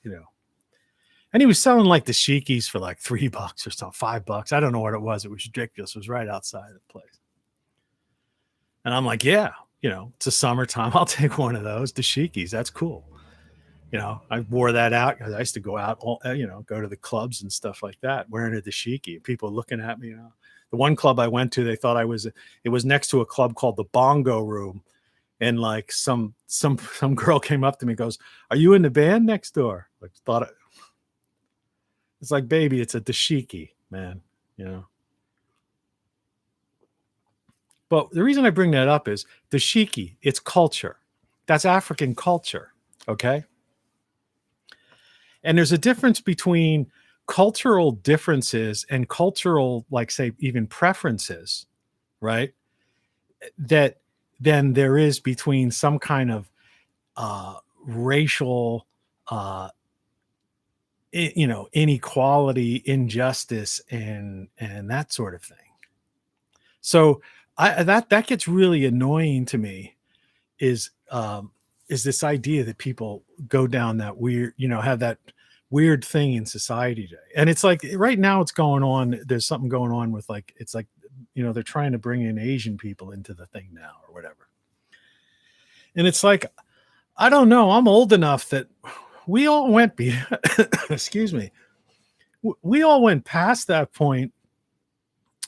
and he was selling like dashikis for like $3 or something, $5. I don't know what it was. It was ridiculous. It was right outside of the place. And I'm like, yeah, it's a summertime. I'll take one of those dashikis. That's cool. I wore that out because I used to go out, go to the clubs and stuff like that, wearing a dashiki. People looking at me. The one club I went to, they thought it was next to a club called the Bongo Room. And like some girl came up to me and goes, "Are you in the band next door?" Like it's like, baby, it's a dashiki, man, But the reason I bring that up is dashiki, it's culture. That's African culture. Okay. And there's a difference between cultural differences and cultural, like say, even preferences, right? That then there is between some kind of racial, inequality, injustice, and that sort of thing. So that gets really annoying to me. Is this idea that people go down that weird, have that weird thing in society today. And it's like right now it's going on. There's something going on with like, it's like, they're trying to bring in Asian people into the thing now or whatever. And it's like, I don't know. I'm old enough that we all went, excuse me. We all went past that point,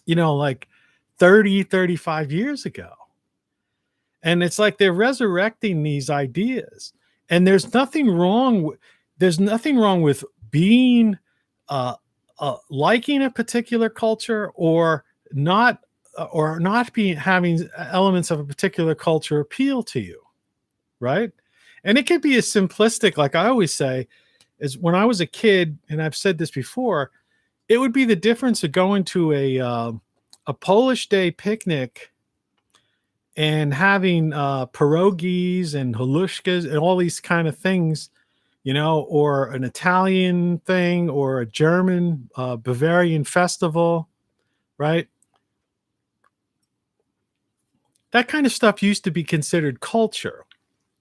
like 30, 35 years ago. And it's like they're resurrecting these ideas. And there's nothing wrong with being liking a particular culture or not being having elements of a particular culture appeal to you, right? And it could be as simplistic, like I always say, as when I was a kid, and I've said this before, it would be the difference of going to a Polish Day picnic and having pierogies and halushkas and all these kind of things, or an Italian thing or a German Bavarian festival, right? That kind of stuff used to be considered culture.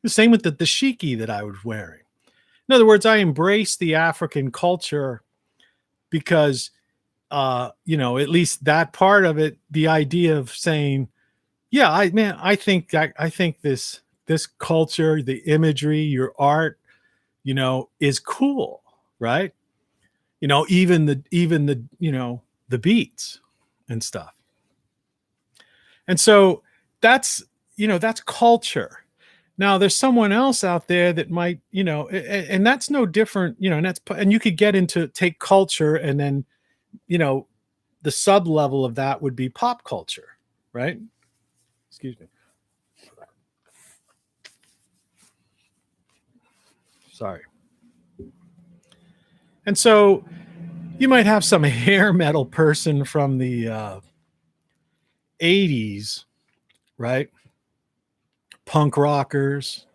The same with the dashiki that I was wearing. In other words, I embraced the African culture because at least that part of it, the idea of saying, yeah, I think this culture, the imagery, your art, is cool, right? Even the beats and stuff. And so that's culture. Now there's someone else out there that might, and that's no different, and you could take culture, and then, the sub level of that would be pop culture, right? Excuse me. Sorry. And so you might have some hair metal person from the 80s, right? Punk rockers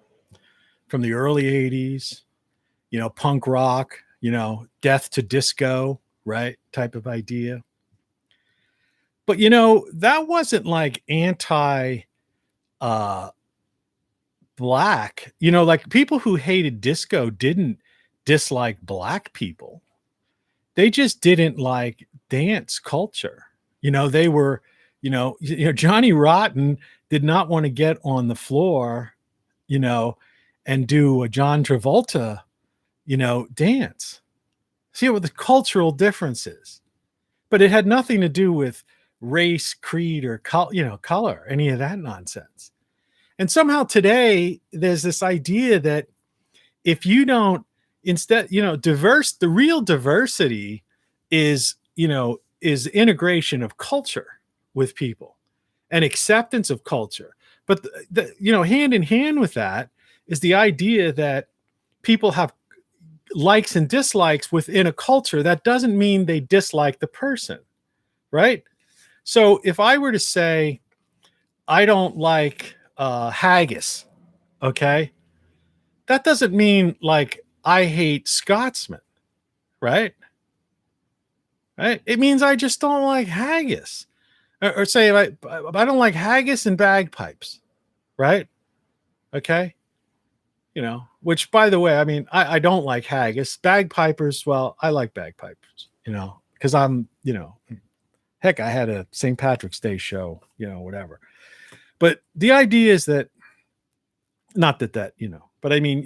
from the early 80s, punk rock, death to disco, right? Type of idea. But that wasn't like anti black. Like people who hated disco didn't dislike black people. They just didn't like dance culture. They were, Johnny Rotten did not want to get on the floor, and do a John Travolta, dance. See what the cultural difference is. But it had nothing to do with race, creed, or color, any of that nonsense. And somehow today there's this idea that if you don't, instead, the real diversity is integration of culture with people and acceptance of culture. But hand in hand with that is the idea that people have likes and dislikes within a culture. That doesn't mean they dislike the person, right? So if I were to say, I don't like haggis, okay, that doesn't mean like I hate Scotsman, right? Right? It means I just don't like haggis. Or say I don't like haggis and bagpipes, right? Okay. Which, by the way, I mean, I don't like haggis. Bagpipers, well, I like bagpipers, because I'm, heck, I had a St. Patrick's Day show, whatever. But the idea is that, not that, but I mean,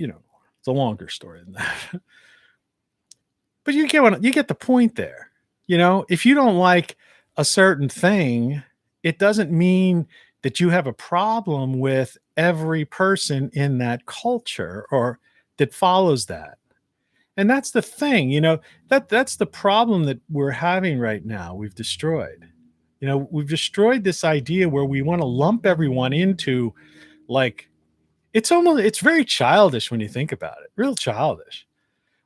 it's a longer story than that. But you get the point there. If you don't like a certain thing, it doesn't mean that you have a problem with every person in that culture or that follows that. And that's the thing, that's the problem that we're having right now. We've destroyed this idea where we want to lump everyone into, like, it's very childish when you think about it, real childish.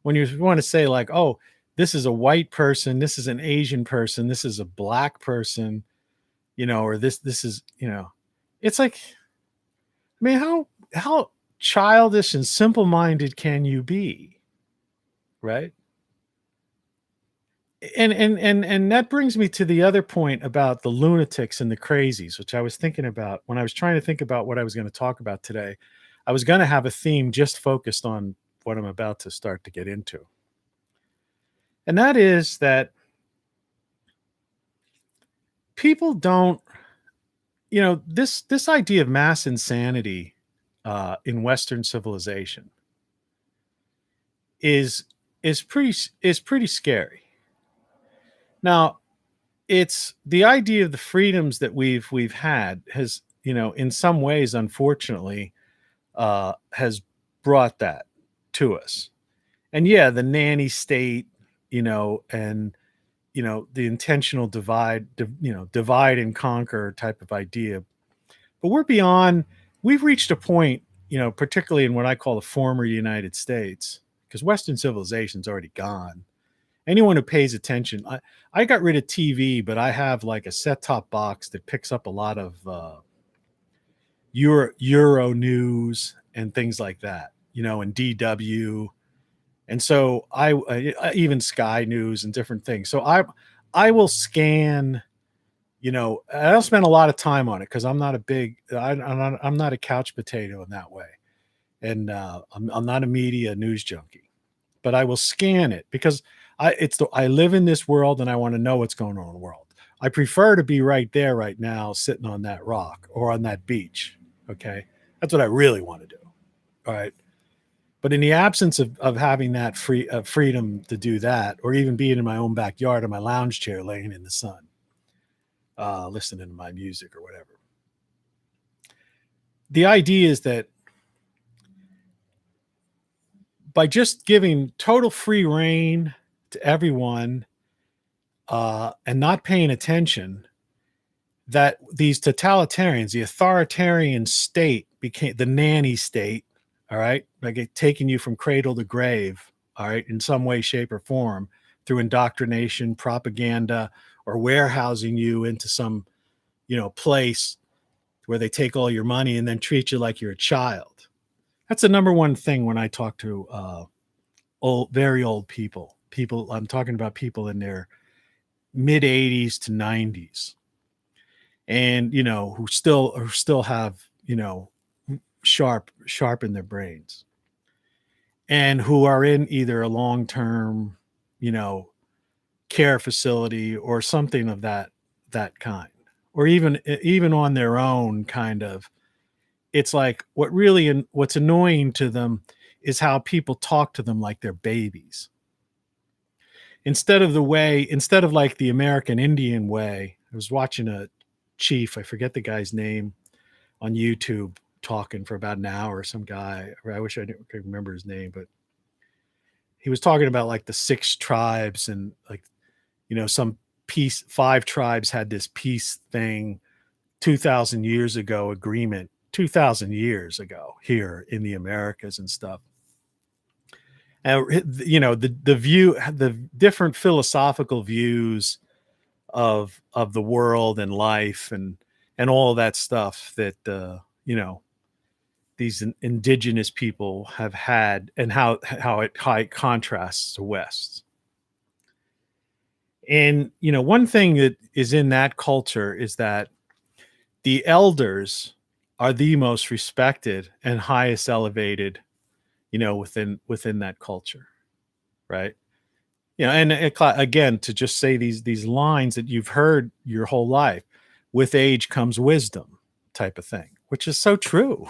When you want to say, like, oh, this is a white person, this is an Asian person, this is a black person, or this is, it's like, I mean, how childish and simple-minded can you be? Right? And that brings me to the other point about the lunatics and the crazies, which I was thinking about when I was trying to think about what I was going to talk about today. I was going to have a theme just focused on what I'm about to start to get into. And that is that people don't, this idea of mass insanity in Western civilization is pretty scary. Now, it's the idea of the freedoms that we've had has, in some ways, unfortunately, has brought that to us. And yeah, the nanny state, and the intentional divide and conquer type of idea. But we've reached a point, particularly in what I call the former United States, because Western civilization's already gone. Anyone who pays attention, I got rid of TV, but I have like a set-top box that picks up a lot of Euro news and things like that, and DW. And so I even Sky News and different things. So I will scan, I don't spend a lot of time on it because I'm not a couch potato in that way. And I'm not a media news junkie, but I will scan it because I live in this world and I want to know what's going on in the world. I prefer to be right there right now, sitting on that rock or on that beach. Okay. That's what I really want to do. All right. But in the absence of having that freedom to do that, or even being in my own backyard in my lounge chair, laying in the sun, listening to my music or whatever. The idea is that by just giving total free reign to everyone and not paying attention, that these totalitarians, the authoritarian state became the nanny state, all right, like taking you from cradle to grave, all right, in some way, shape, or form through indoctrination, propaganda, or warehousing you into some, place where they take all your money and then treat you like you're a child. That's the number one thing when I talk to very old people. I'm talking about people in their mid 80s to 90s, and who still have sharp in their brains, and who are in either a long-term care facility or something of that kind, or even on their own kind of. It's like what's annoying to them is how people talk to them like they're babies, instead of like the American Indian way. I was watching a chief, I forget the guy's name, on YouTube, talking for about an hour. Some guy, I wish I could remember his name, but he was talking about like the 6 tribes, and like, some peace, 5 tribes had this peace thing 2,000 years ago, agreement 2,000 years ago here in the Americas and stuff. And the different philosophical views of the world and life and all of that stuff that these indigenous people have had, and how it contrasts to West. And one thing that is in that culture is that the elders are the most respected and highest elevated, within that culture, right? And again, to just say these lines that you've heard your whole life: with age comes wisdom, type of thing, which is so true.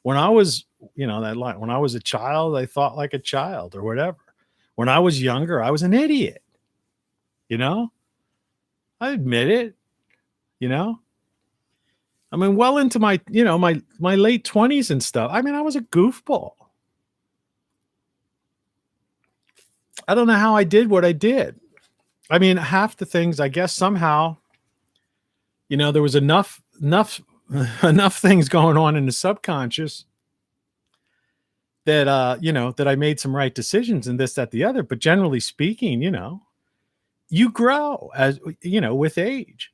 When I was, that line, when I was a child, I thought like a child or whatever. When I was younger, I was an idiot. I admit it. I mean, well into my, my late 20s and stuff. I mean, I was a goofball. I don't know how I did what I did. I mean, half the things, I guess somehow, there was enough things going on in the subconscious that, that I made some right decisions and this, that, the other. But generally speaking, you grow as, with age.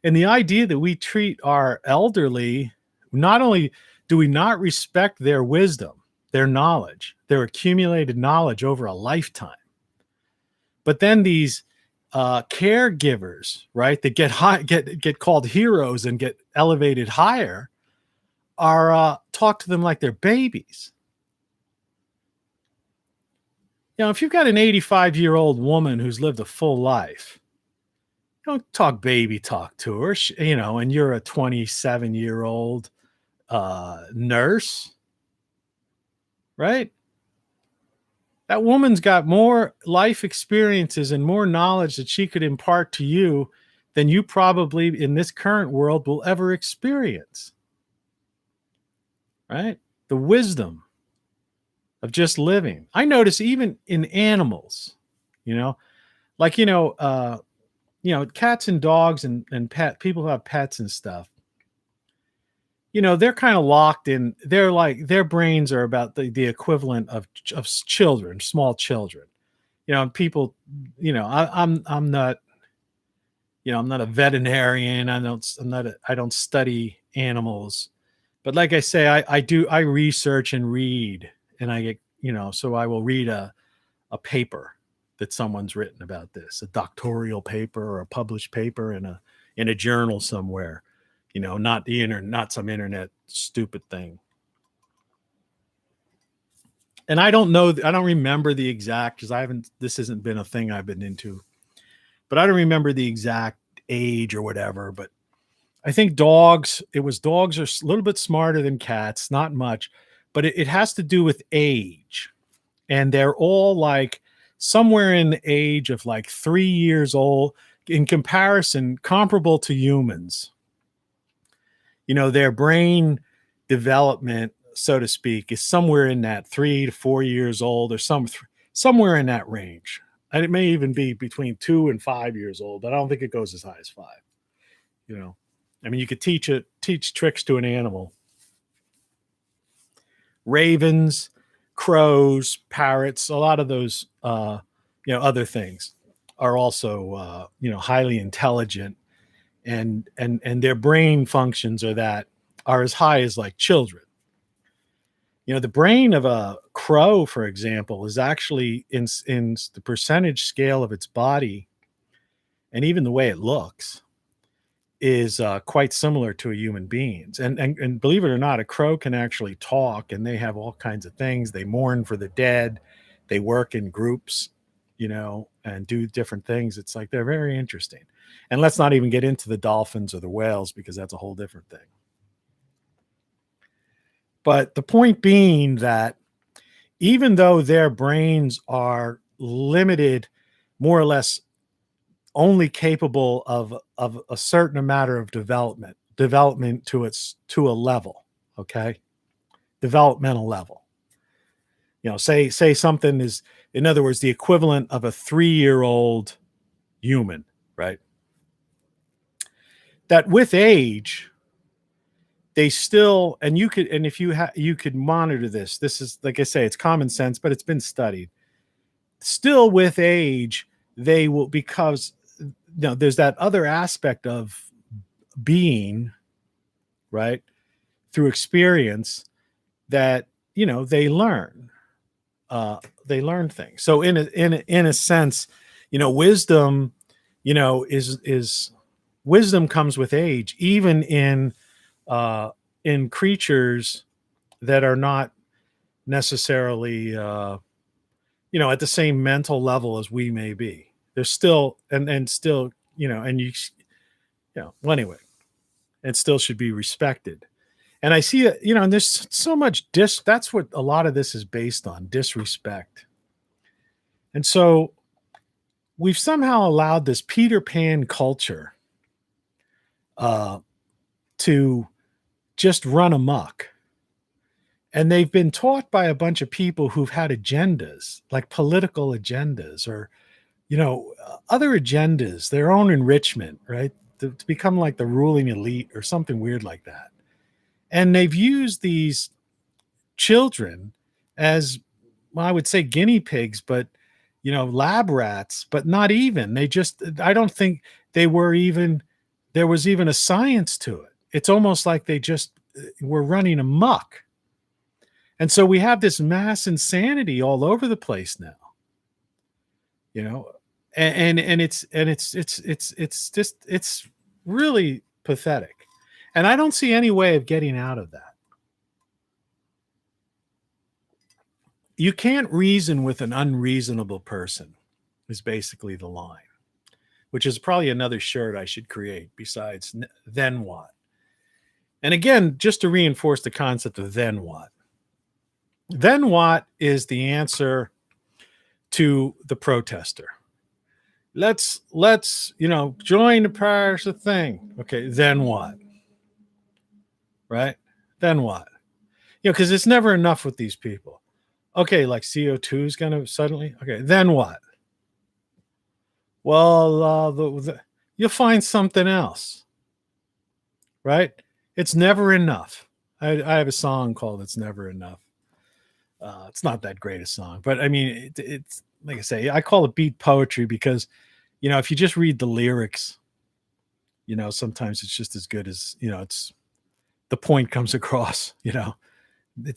And the idea that we treat our elderly, not only do we not respect their wisdom, their knowledge, their accumulated knowledge over a lifetime, but then these caregivers, right, that get called heroes and get elevated higher, are talk to them like they're babies. If you've got an 85-year-old woman who's lived a full life, don't talk baby talk to her, and you're a 27-year-old nurse, right? That woman's got more life experiences and more knowledge that she could impart to you than you probably in this current world will ever experience, right? The wisdom of just living. I notice even in animals, like, cats and dogs and people who have pets and stuff, they're kind of locked in. They're like, their brains are about the equivalent of children, small children, and people, I'm not, I'm not a veterinarian. I don't study animals, but like I say, I research and read, and I get, so I will read a paper that someone's written about this, a doctoral paper or a published paper in a journal somewhere, not the internet, not some internet stupid thing. And I don't know, I don't remember the exact, because this hasn't been a thing I've been into, but I don't remember the exact age or whatever. But I think dogs are a little bit smarter than cats, not much, but it has to do with age. And they're all like somewhere in the age of like 3 years old in comparison, comparable to humans. Their brain development, so to speak, is somewhere in that 3 to 4 years old, or somewhere in that range. And it may even be between 2 and 5 years old, but I don't think it goes as high as 5. I mean, you could teach tricks to an animal. Ravens, crows, parrots, a lot of those, other things are also, highly intelligent, and their brain functions are as high as like children. The brain of a crow, for example, is actually in the percentage scale of its body, and even the way it looks, is quite similar to a human being's. And believe it or not, a crow can actually talk, and they have all kinds of things. They mourn for the dead. They work in groups, and do different things. It's like they're very interesting. And let's not even get into the dolphins or the whales, because that's a whole different thing. But the point being that even though their brains are limited, more or less only capable of a certain amount of development to a level, okay? Developmental level. Say something is, in other words, the equivalent of a 3-year-old human, right? That with age, they still, and if you could monitor this. This is, like I say, it's common sense, but it's been studied. Still with age, they will, because there's that other aspect of being, right, through experience, that they learn things. So in a sense, wisdom, is wisdom comes with age, even in creatures that are not necessarily at the same mental level as we may be. They're still, and still, well, anyway, it still should be respected. And I see that, and there's so much that's what a lot of this is based on, disrespect. And so we've somehow allowed this Peter Pan culture to just run amok. And they've been taught by a bunch of people who've had agendas, like political agendas, or, other agendas, their own enrichment, right? To become like the ruling elite or something weird like that. And they've used these children as, well, I would say guinea pigs, but, lab rats, but not even. I don't think there was even a science to it. It's almost like they just were running amok. And so we have this mass insanity all over the place now, and it's really pathetic. And I don't see any way of getting out of that. You can't reason with an unreasonable person, is basically the line, which is probably another shirt I should create besides then what? And again, just to reinforce the concept of then what? Then what is the answer to the protester? Let's join the Paris thing. Okay, then what? Right? Then what? Because it's never enough with these people. Okay, like CO2 is going to suddenly. Okay, then what? Well, you'll find something else. Right? It's never enough. I have a song called "It's Never Enough." It's not that great a song, but I mean, it's like I say, I call it beat poetry because, if you just read the lyrics, sometimes it's just as good as, it's the point comes across, they're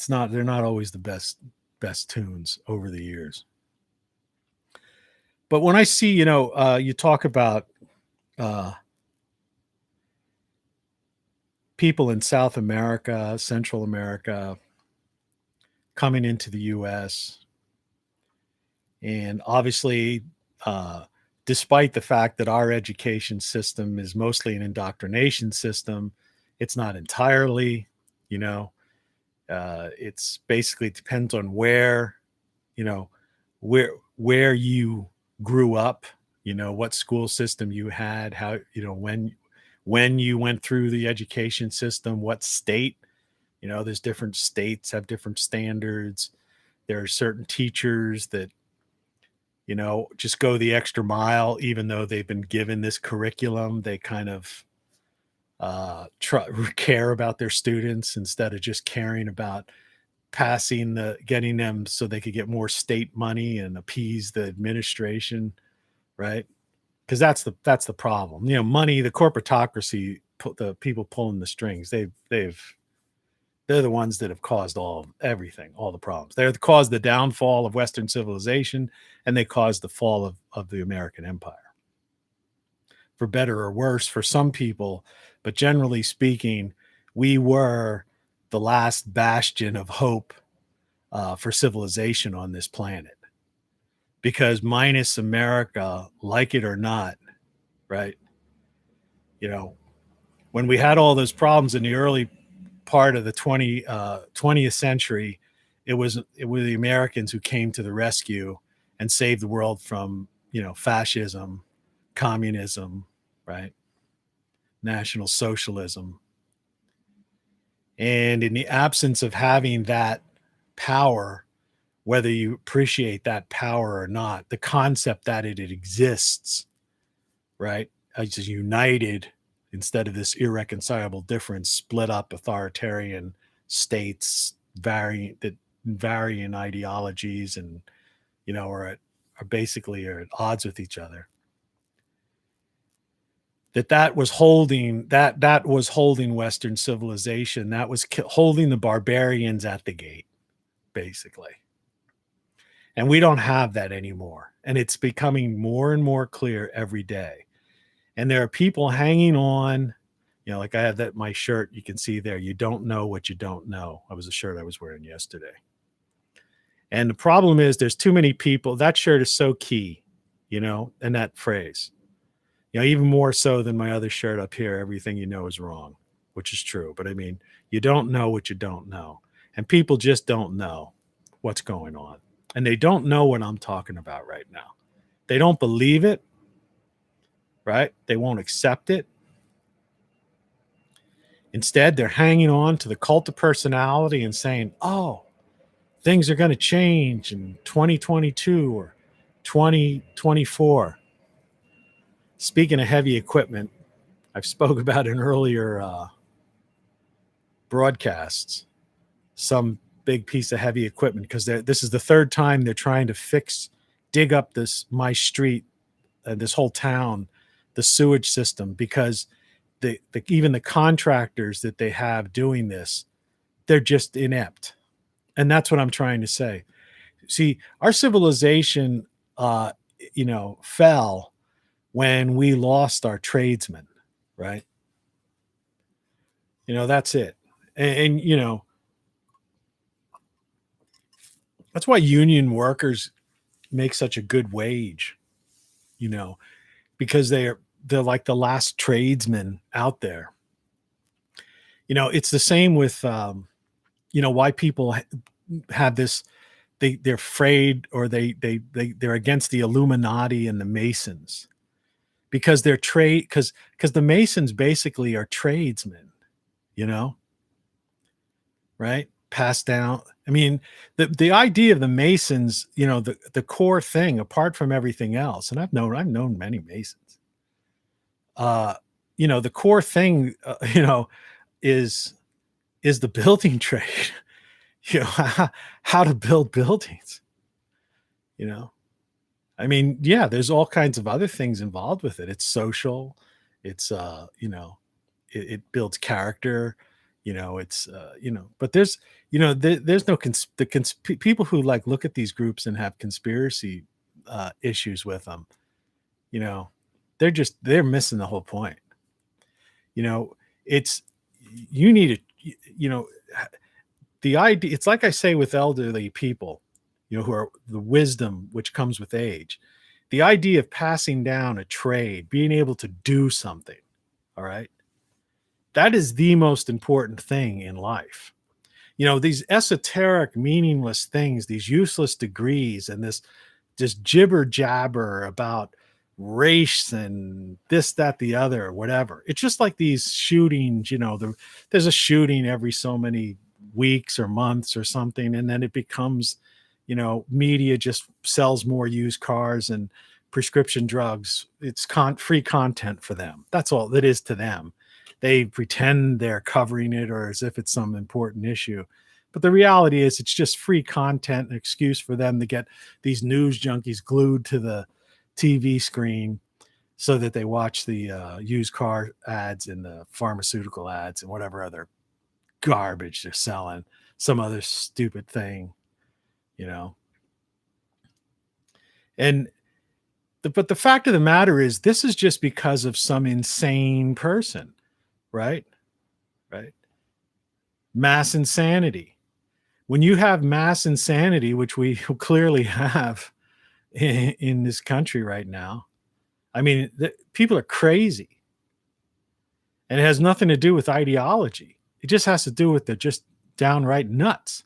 not always the best tunes over the years. But when I see, you talk about people in South America, Central America, coming into the US. And obviously, despite the fact that our education system is mostly an indoctrination system, it's not entirely, you know, it's basically depends on where, you know, where you grew up, you know, what school system you had, how, you know, when you went through the education system, what state, you know, there's different states have different standards. There are certain teachers that, you know, just go the extra mile, even though they've been given this curriculum. They kind of care about their students instead of just caring about getting them so they could get more state money and appease the administration, right? Because that's the problem. You know, money, the corporatocracy, the people pulling the strings. They're the ones that have caused everything, all the problems. They're caused the downfall of Western civilization, and they caused the fall of the American empire. For better or worse, for some people, but generally speaking, we were the last bastion of hope for civilization on this planet. Because minus America, like it or not, right? You know, when we had all those problems in the early part of the 20th century, it was the Americans who came to the rescue and saved the world from, you know, fascism, communism, right? National socialism. And in the absence of having that power, whether you appreciate that power or not, the concept that it exists, right? As united instead of this irreconcilable difference, split up authoritarian states, varying ideologies, and, you know, are basically at odds with each other. That was holding Western civilization. That was holding the barbarians at the gate, basically. And we don't have that anymore. And it's becoming more and more clear every day. And there are people hanging on, you know, like I have my shirt, you can see there, you don't know what you don't know. That was a shirt I was wearing yesterday. And the problem is there's too many people. That shirt is so key, you know, and that phrase, you know, even more so than my other shirt up here, everything you know is wrong, which is true. But I mean, you don't know what you don't know. And people just don't know what's going on. And they don't know what I'm talking about right now. They don't believe it, right? They won't accept it. Instead, they're hanging on to the cult of personality and saying, oh, things are going to change in 2022 or 2024. Speaking of heavy equipment, I've spoke about in earlier broadcasts, some big piece of heavy equipment, because this is the third time they're trying to dig up my street, this whole town, the sewage system, because even the contractors that they have doing this, they're just inept. And that's what I'm trying to say. See, our civilization, you know, fell when we lost our tradesmen, right? You know, that's it. And you know, that's why union workers make such a good wage, you know, because they're like the last tradesmen out there. You know, it's the same with, you know, why people have this, they're afraid, or they're against the Illuminati and the Masons, because because the Masons basically are tradesmen, you know, right? Passed down. I mean, the idea of the Masons, you know, the core thing, apart from everything else, and I've known many Masons. You know, the core thing, you know, is the building trade. You know, how to build buildings. You know, I mean, yeah, there's all kinds of other things involved with it. It's social. It's you know, it builds character. You know, it's you know, but there's, you know, there's no people who like look at these groups and have conspiracy issues with them. You know, they're missing the whole point. You know, it's, you need to, you know, the idea, it's like I say with elderly people, who are the wisdom which comes with age. The idea of passing down a trade, being able to do something, all right? That is the most important thing in life. These esoteric, meaningless things, these useless degrees, and this just jibber jabber about race and this, that, the other, whatever. It's just like these shootings, there's a shooting every so many weeks or months or something. And then it becomes, media just sells more used cars and prescription drugs. It's free content for them. That's all it is to them. They pretend they're covering it or as if it's some important issue. But the reality is it's just free content, an excuse for them to get these news junkies glued to the TV screen so that they watch the used car ads and the pharmaceutical ads and whatever other garbage they're selling, some other stupid thing, But the fact of the matter is this is just because of some insane person, right? Right. Mass insanity. When you have mass insanity, which we clearly have in this country right now, I mean, people are crazy. And it has nothing to do with ideology. It just has to do with they're just downright nuts.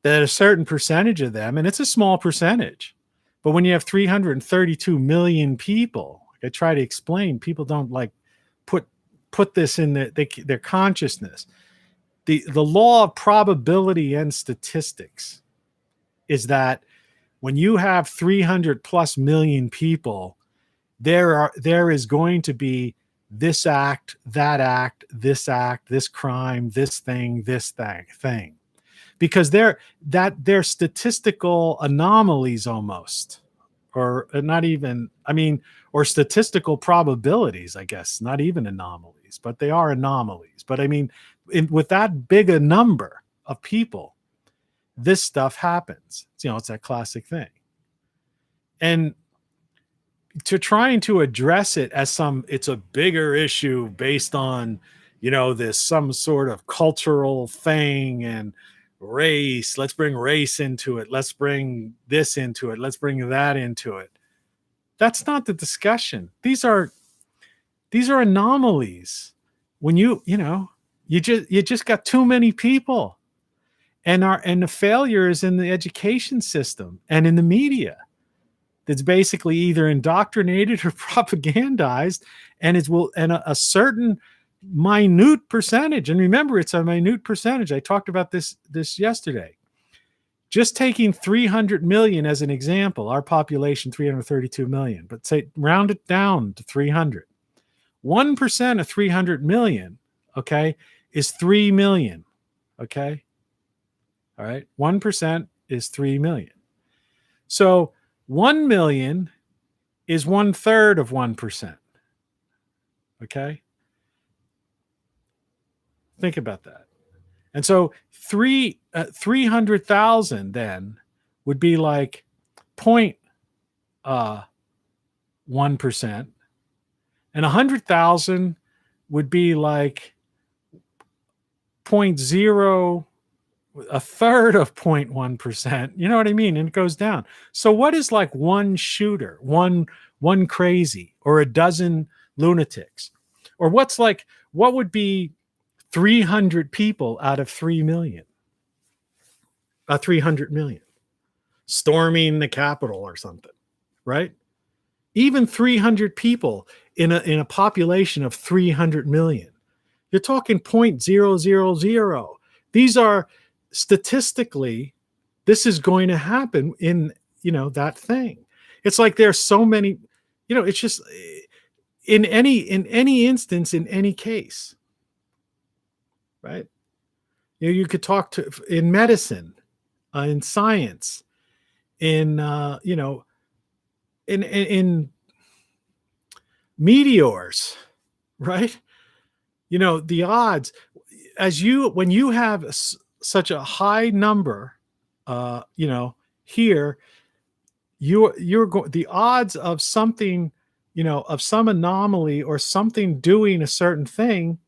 That a certain percentage of them, and it's a small percentage, but when you have 332 million people, like I try to explain, people don't like put this in their consciousness. The law of probability and statistics is that when you have 300 plus million people, there is going to be this act, this crime, this thing, because they're statistical anomalies almost, or not even, or statistical probabilities, I guess, not even anomalies, but they are anomalies. But I mean, with that big a number of people, this stuff happens. It's that classic thing. And trying to address it as it's a bigger issue based on, this some sort of cultural thing and race. Let's bring race into it. Let's bring this into it. Let's bring that into it. That's not the discussion. These are anomalies. When you just got too many people. And the failure is in the education system and in the media that's basically either indoctrinated or propagandized, and a certain minute percentage. And remember, it's a minute percentage. I talked about this yesterday. Just taking 300 million as an example, our population 332 million, but say round it down to 300. 1% of 300 million, okay, is 3 million, okay? All right. 1% is 3 million. So 1 million is 1/3 of 1%. Okay. Think about that. And so 300,000 then would be like 0.1%, and 100,000 would be like 0.0, a third of 0.1%. You know what I mean? And it goes down. So what is like one shooter, one crazy, or a dozen lunatics? Or what would be 300 people out of 3 million? 300 million storming the Capitol or something, right? Even 300 people in a population of 300 million. You're talking 0.000. These are statistically, this is going to happen in, that thing. It's like there's so many, it's just in any instance, in any case, right? You could talk in medicine, in science, in meteors, right? The odds when you have such a high number, here, the odds of something, of some anomaly or something doing a certain thing,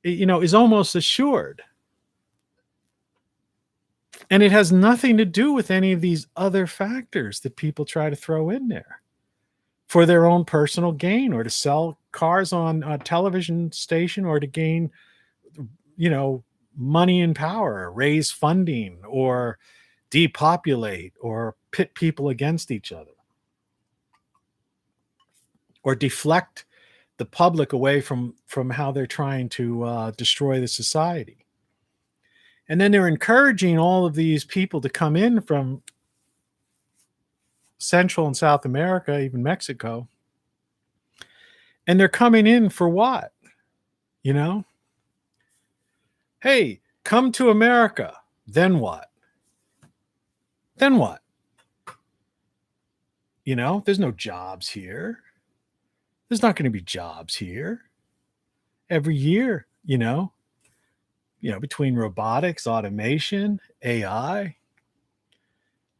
is almost assured. And it has nothing to do with any of these other factors that people try to throw in there for their own personal gain, or to sell cars on a television station, or to gain, money and power, raise funding, or depopulate, or pit people against each other, or deflect the public away from how they're trying to destroy the society. And then they're encouraging all of these people to come in from Central and South America, even Mexico. And they're coming in for what? Hey, come to America. Then what? There's no jobs here. There's not going to be jobs here. Every year, between robotics, automation, AI,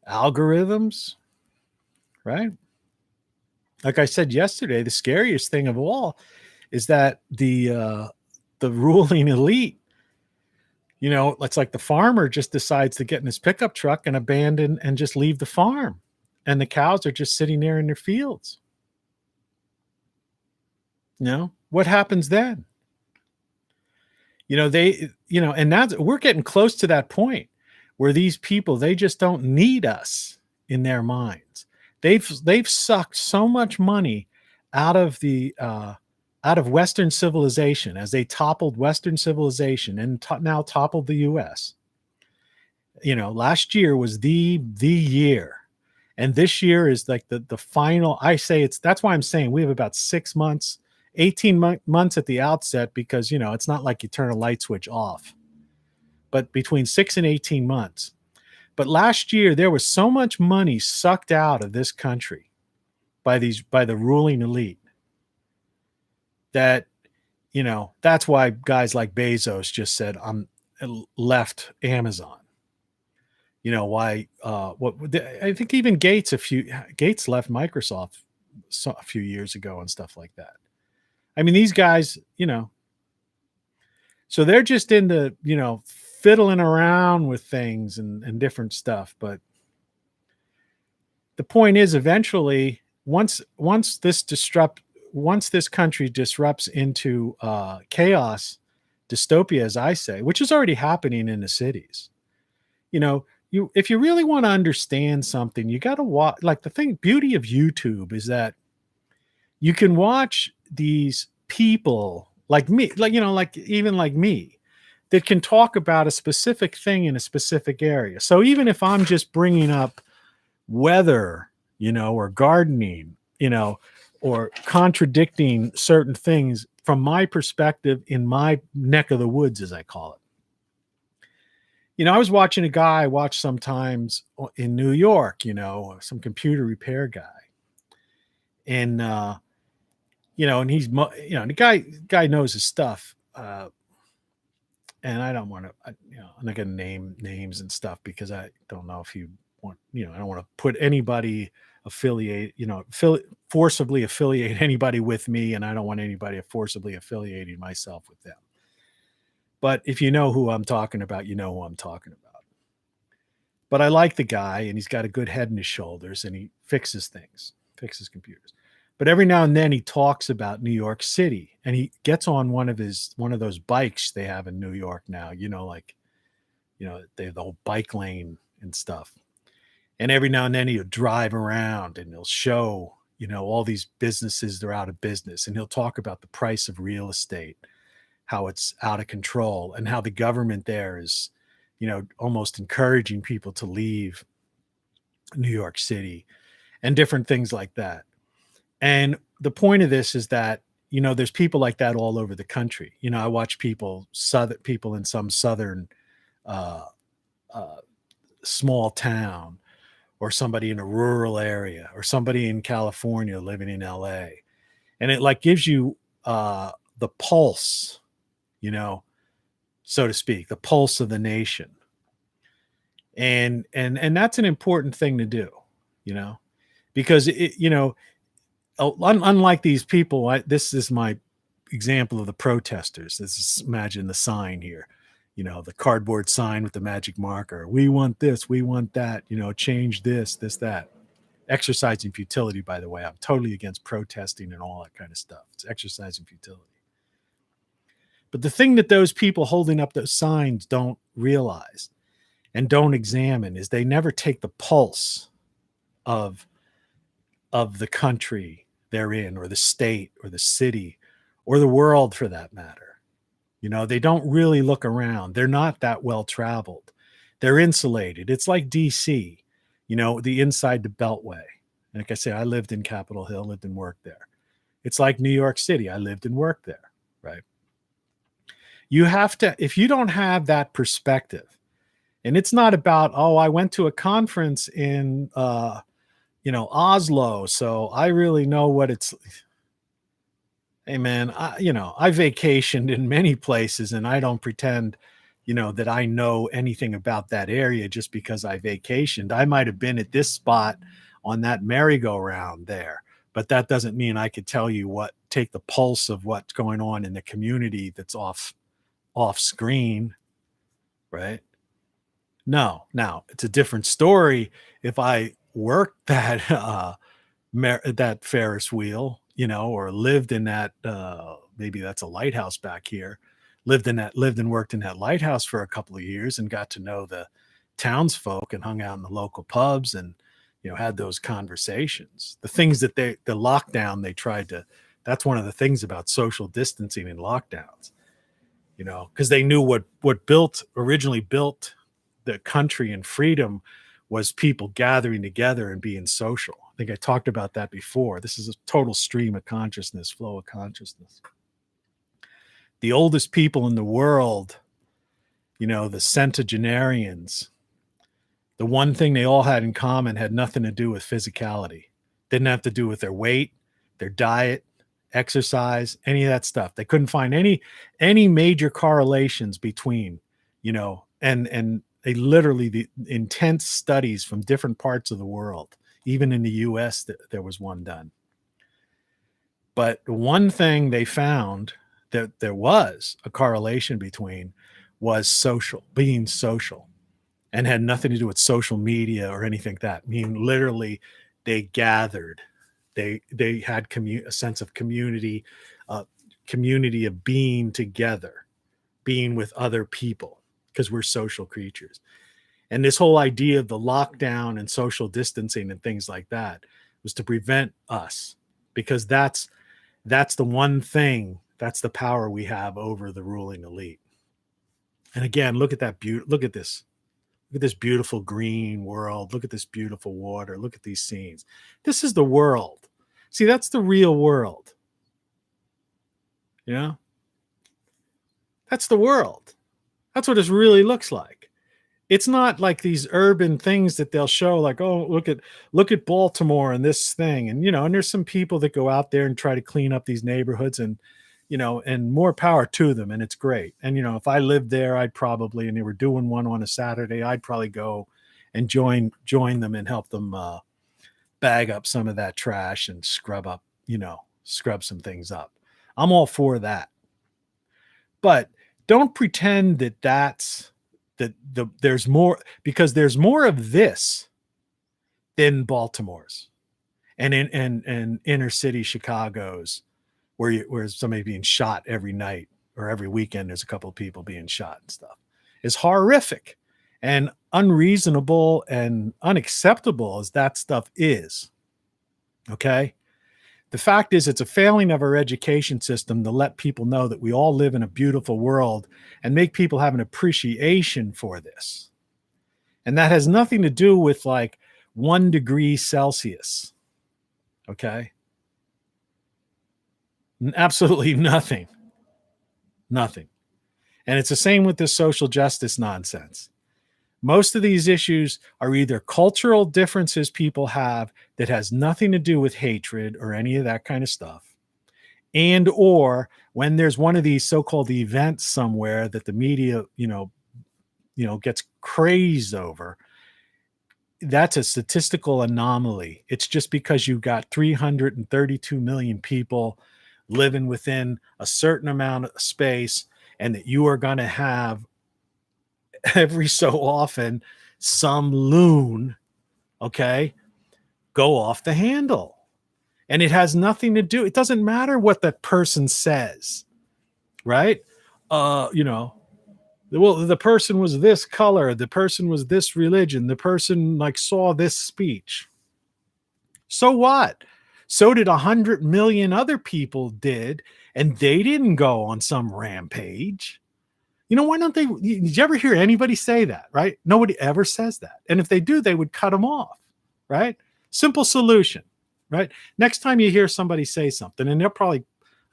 algorithms, right? Like I said yesterday, the scariest thing of all is that the ruling elite, it's like the farmer just decides to get in his pickup truck and abandon and just leave the farm, and the cows are just sitting there in their fields. What happens then? And we're getting close to that point where these people, they just don't need us in their minds. They've sucked so much money out of Western civilization, as they toppled Western civilization and now toppled the U.S. Last year was the year, and this year is like the final. That's why I'm saying we have about 6 months, 18 months at the outset, because it's not like you turn a light switch off, but between 6 and 18 months. But last year there was so much money sucked out of this country by the ruling elite that that's why guys like Bezos just said, I'm left Amazon. Why I think even Gates left Microsoft a few years ago and stuff like that. I mean, these guys, so they're just into, fiddling around with things and different stuff. But the point is, eventually, once this country disrupts into chaos, dystopia, as I say, which is already happening in the cities, if you really want to understand something, you got to watch. Like, beauty of YouTube is that you can watch these people like me, even like me, that can talk about a specific thing in a specific area. So even if I'm just bringing up weather, or gardening, or contradicting certain things from my perspective in my neck of the woods, as I call it. I was watching a guy I watch sometimes in New York, some computer repair guy. And, and he's, the guy knows his stuff. And I don't want to, I'm not going to name names and stuff, because I don't know if you want, I don't want to put anybody forcibly affiliate anybody with me. And I don't want anybody forcibly affiliating myself with them. But if you know who I'm talking about, you know who I'm talking about. But I like the guy, and he's got a good head in his shoulders, and he fixes computers. But every now and then he talks about New York City, and he gets on one of those bikes they have in New York now, they have the whole bike lane and stuff. And every now and then he'll drive around and he'll show, all these businesses, they're out of business. And he'll talk about the price of real estate, how it's out of control, and how the government there is, almost encouraging people to leave New York City and different things like that. And the point of this is that, there's people like that all over the country. I watch people in some southern small town, or somebody in a rural area, or somebody in California living in LA. And it gives you the pulse, so to speak, the pulse of the nation. And that's an important thing to do, because unlike these people, this is my example of the protesters. Imagine the sign here, the cardboard sign with the magic marker. We want this, we want that, change this, that. Exercising futility, by the way. I'm totally against protesting and all that kind of stuff. It's exercising futility. But the thing that those people holding up those signs don't realize and don't examine is they never take the pulse of the country they're in, or the state, or the city, or the world for that matter. They don't really look around. They're not that well traveled. They're insulated. It's like DC, the inside the Beltway. Like I say, I lived in Capitol Hill, lived and worked there. It's like New York City. I lived and worked there, right? You have to, if you don't have that perspective, and it's not about, oh, I went to a conference in, Oslo, so I really know what it's. Hey man, I vacationed in many places, and I don't pretend, that I know anything about that area just because I vacationed. I might have been at this spot on that merry-go-round there, but that doesn't mean I could tell you take the pulse of what's going on in the community that's off screen, right? No, now it's a different story if I worked that that Ferris wheel, or lived in that, maybe that's a lighthouse back here, lived and worked in that lighthouse for a couple of years and got to know the townsfolk and hung out in the local pubs and, had those conversations. The things that the lockdown, they tried to, that's one of the things about social distancing and lockdowns, because they knew what originally built the country and freedom was people gathering together and being social. I think I talked about that before. This is a total stream of consciousness, flow of consciousness. The oldest people in the world, the centenarians, the one thing they all had in common had nothing to do with physicality. Didn't have to do with their weight, their diet, exercise, any of that stuff. They couldn't find any major correlations between, and they literally, the intense studies from different parts of the world, even in the US, there was one done. But the one thing they found that there was a correlation between was being social, and had nothing to do with social media or anything like that. I mean, literally, they gathered. They had a sense of community, community of being together, being with other people, because we're social creatures. And this whole idea of the lockdown and social distancing and things like that was to prevent us, because that's the one thing, that's the power we have over the ruling elite. And again, look at that look at this beautiful green world. Look at this beautiful water. Look at these scenes. This is the world. See, that's the real world. That's the world. That's what it really looks like. It's not like these urban things that they'll show, like, oh, look at Baltimore and this thing. And, and there's some people that go out there and try to clean up these neighborhoods, and, and more power to them. And it's great. And, if I lived there, I'd probably, and they were doing one on a Saturday, I'd probably go and join them and help them bag up some of that trash and scrub some things up. I'm all for that. But don't pretend that there's more, because there's more of this than Baltimore's and in inner city Chicago's, where somebody being shot every night or every weekend. There's a couple of people being shot and stuff. Is horrific and unreasonable and unacceptable as that stuff is. Okay. The fact is, it's a failing of our education system to let people know that we all live in a beautiful world and make people have an appreciation for this. And that has nothing to do with like 1 degree Celsius. Okay. Absolutely nothing. Nothing. And it's the same with this social justice nonsense. Most of these issues are either cultural differences people have that has nothing to do with hatred or any of that kind of stuff. And or when there's one of these so-called events somewhere that the media, gets crazed over, that's a statistical anomaly. It's just because you got 332 million people living within a certain amount of space, and that you are going to have every so often, some loon, okay, go off the handle. And it has nothing to do, it doesn't matter what that person says, right? You know, well, the person was this color, the person was this religion, the person like saw this speech. So what? So did 100 million other people did, and they didn't go on some rampage. You know, why don't they? Did you ever hear anybody say that, right? Nobody ever says that. And if they do, they would cut them off, right? Simple solution, right? Next time you hear somebody say something, and they'll probably,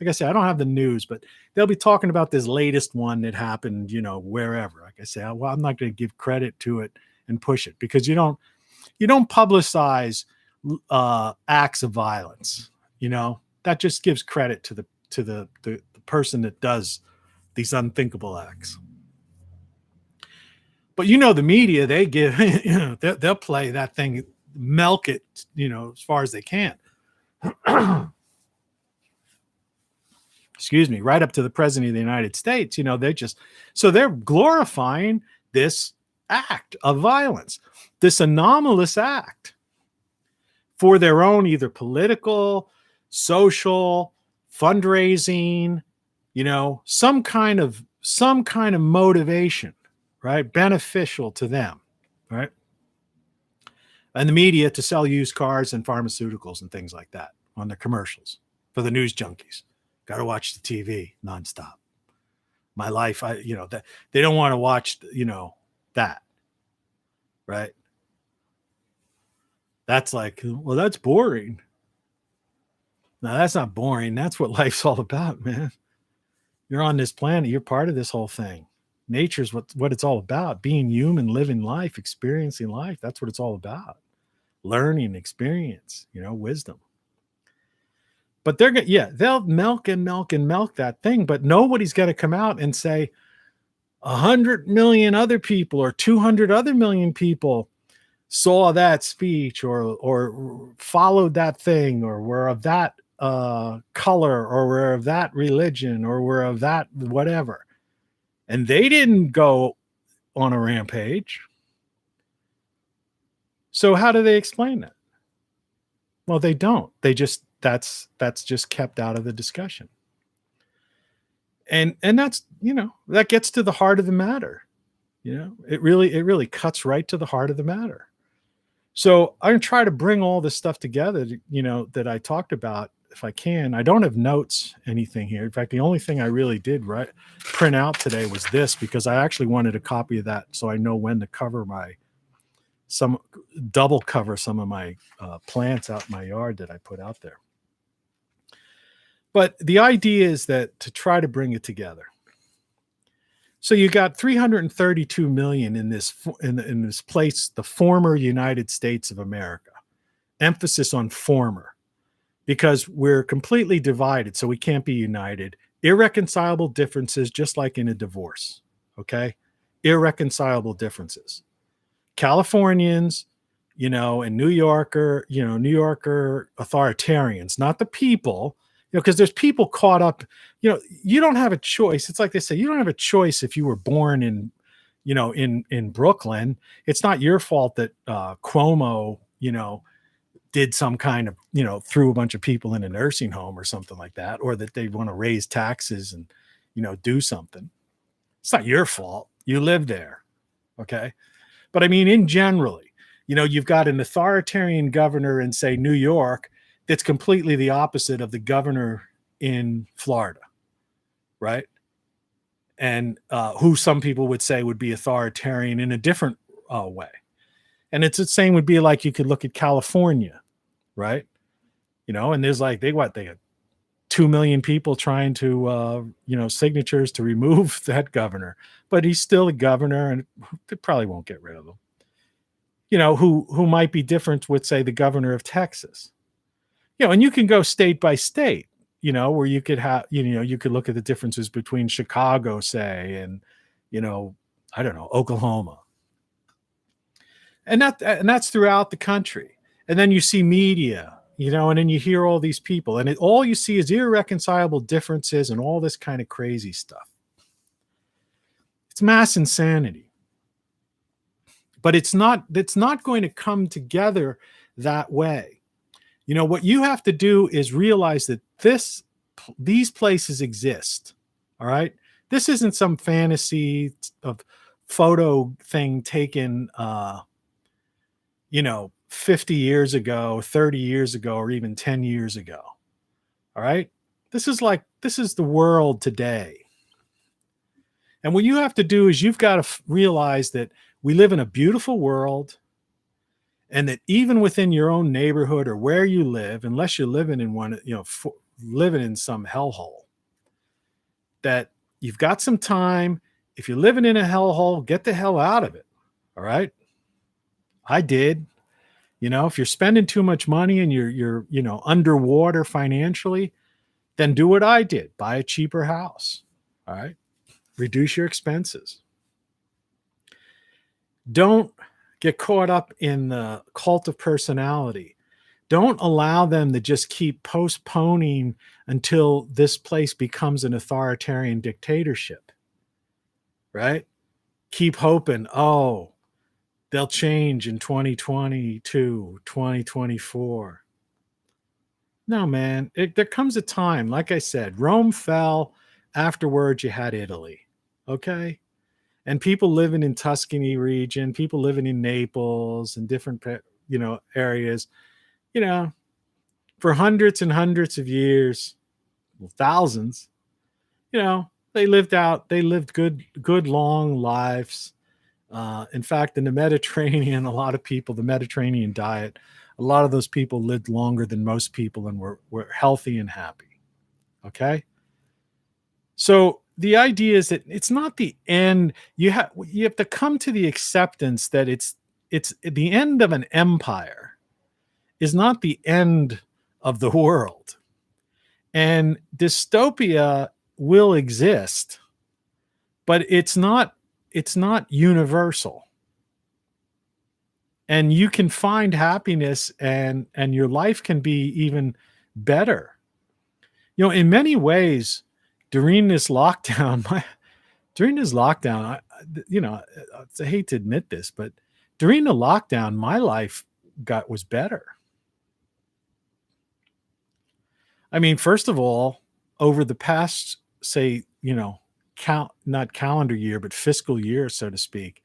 like I said, I don't have the news, but they'll be talking about this latest one that happened, you know, wherever. Like I say, well, I'm not going to give credit to it and push it, because you don't publicize acts of violence. You know, that just gives credit to the person that does these unthinkable acts. But you know, the media, they give, you know, they'll play that thing, milk it, you know, as far as they can. Excuse me, right up to the president of the United States. You know, they're glorifying this act of violence, this anomalous act, for their own either political, social, fundraising, you know, some kind of motivation, right? Beneficial to them, right? And the media to sell used cars and pharmaceuticals and things like that on their commercials for the news junkies. Got to watch the TV nonstop. My life, that they don't want to watch, you know, that, right? That's like, well, that's boring. No, that's not boring. That's what life's all about, man. You're on this planet. You're part of this whole thing. Nature's what it's all about. Being human, living life, experiencing life. That's what it's all about. Learning, experience, you know, wisdom. But they'll milk and milk and milk that thing. But nobody's going to come out and say 100 million other people or 200 other million people saw that speech or followed that thing, or were of that color, or were of that religion, or were of that whatever. And they didn't go on a rampage. So how do they explain that? Well, they don't. They just, that's just kept out of the discussion. And that's, you know, that gets to the heart of the matter. You know, it really cuts right to the heart of the matter. So I'm going to try to bring all this stuff together, you know, that I talked about, if I can. I don't have notes, anything here. In fact, the only thing I really did print out today was this, because I actually wanted a copy of that so I know when to cover double cover some of my plants out in my yard that I put out there. But the idea is that to try to bring it together. So you got 332 million in this place, the former United States of America. Emphasis on former, because we're completely divided, so we can't be united. Irreconcilable differences, just like in a divorce. Okay, irreconcilable differences. Californians, you know, and New Yorker authoritarians, not the people. You know, because there's people caught up, you know, you don't have a choice. It's like they say, you don't have a choice if you were born in, you know, in Brooklyn. It's not your fault that Cuomo, you know, did some kind of, you know, threw a bunch of people in a nursing home or something like that, or that they want to raise taxes and, you know, do something. It's not your fault. You live there. Okay. But I mean, in generally, you know, you've got an authoritarian governor in, say, New York, that's completely the opposite of the governor in Florida, right? And who some people would say would be authoritarian in a different way. And it's the same would be like, you could look at California, right? You know, and there's like, they got 2 million people trying to, you know, signatures to remove that governor, but he's still a governor, and they probably won't get rid of him. You know, who might be different with, say, the governor of Texas. You know, and you can go state by state, you know, where you could have, you know, you could look at the differences between Chicago, say, and, you know, I don't know, Oklahoma. And that's throughout the country. And then you see media, you know, and then you hear all these people, and all you see is irreconcilable differences and all this kind of crazy stuff. It's mass insanity. but it's not going to come together that way. What you have to do is realize that these places exist. All right. This isn't some fantasy of photo thing taken 50 years ago, 30 years ago, or even 10 years ago. All right. This is the world today. And what you have to do is you've got to realize that we live in a beautiful world, and that even within your own neighborhood or where you live, unless you're living in one, living in some hellhole, that you've got some time. If you're living in a hellhole, get the hell out of it. All right. I did. If you're spending too much money and you're underwater financially, then do what I did. Buy a cheaper house. All right. Reduce your expenses. Don't get caught up in the cult of personality. Don't allow them to just keep postponing until this place becomes an authoritarian dictatorship. Right? Keep hoping, they'll change in 2022, 2024. No, man. There comes a time, like I said, Rome fell. Afterwards, you had Italy. Okay? And people living in Tuscany region, people living in Naples and different, areas, for hundreds and hundreds of years, thousands, they lived good, long lives. In fact, in the Mediterranean, the Mediterranean diet, a lot of those people lived longer than most people and were healthy and happy. Okay. So the idea is that it's not the end. You have to come to the acceptance that it's the end of an empire is not the end of the world. And dystopia will exist, but it's not universal. And you can find happiness and your life can be even better. In many ways, during this lockdown, I hate to admit this, but during the lockdown, my life was better. I mean, first of all, over the past, say, not calendar year, but fiscal year, so to speak,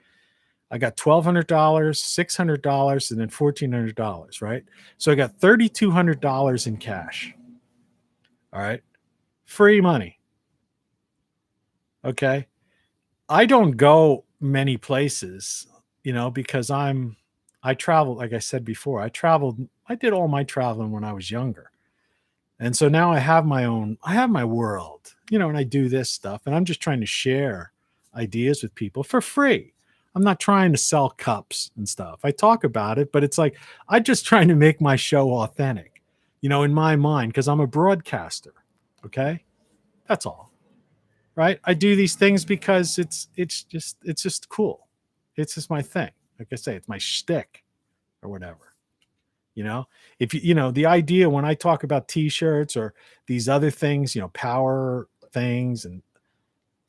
I got $1,200, $600, and then $1,400, right? So I got $3,200 in cash. All right. Free money. Okay. I don't go many places, because I travel, like I said before, I did all my traveling when I was younger. And so now I have my world, and I do this stuff, and I'm just trying to share ideas with people for free. I'm not trying to sell cups and stuff. I talk about it, but it's like, I'm just trying to make my show authentic, in my mind, because I'm a broadcaster. Okay. That's all. Right. I do these things because it's just cool. It's just my thing. Like I say, it's my shtick or whatever. If the idea when I talk about t-shirts or these other things, power things, and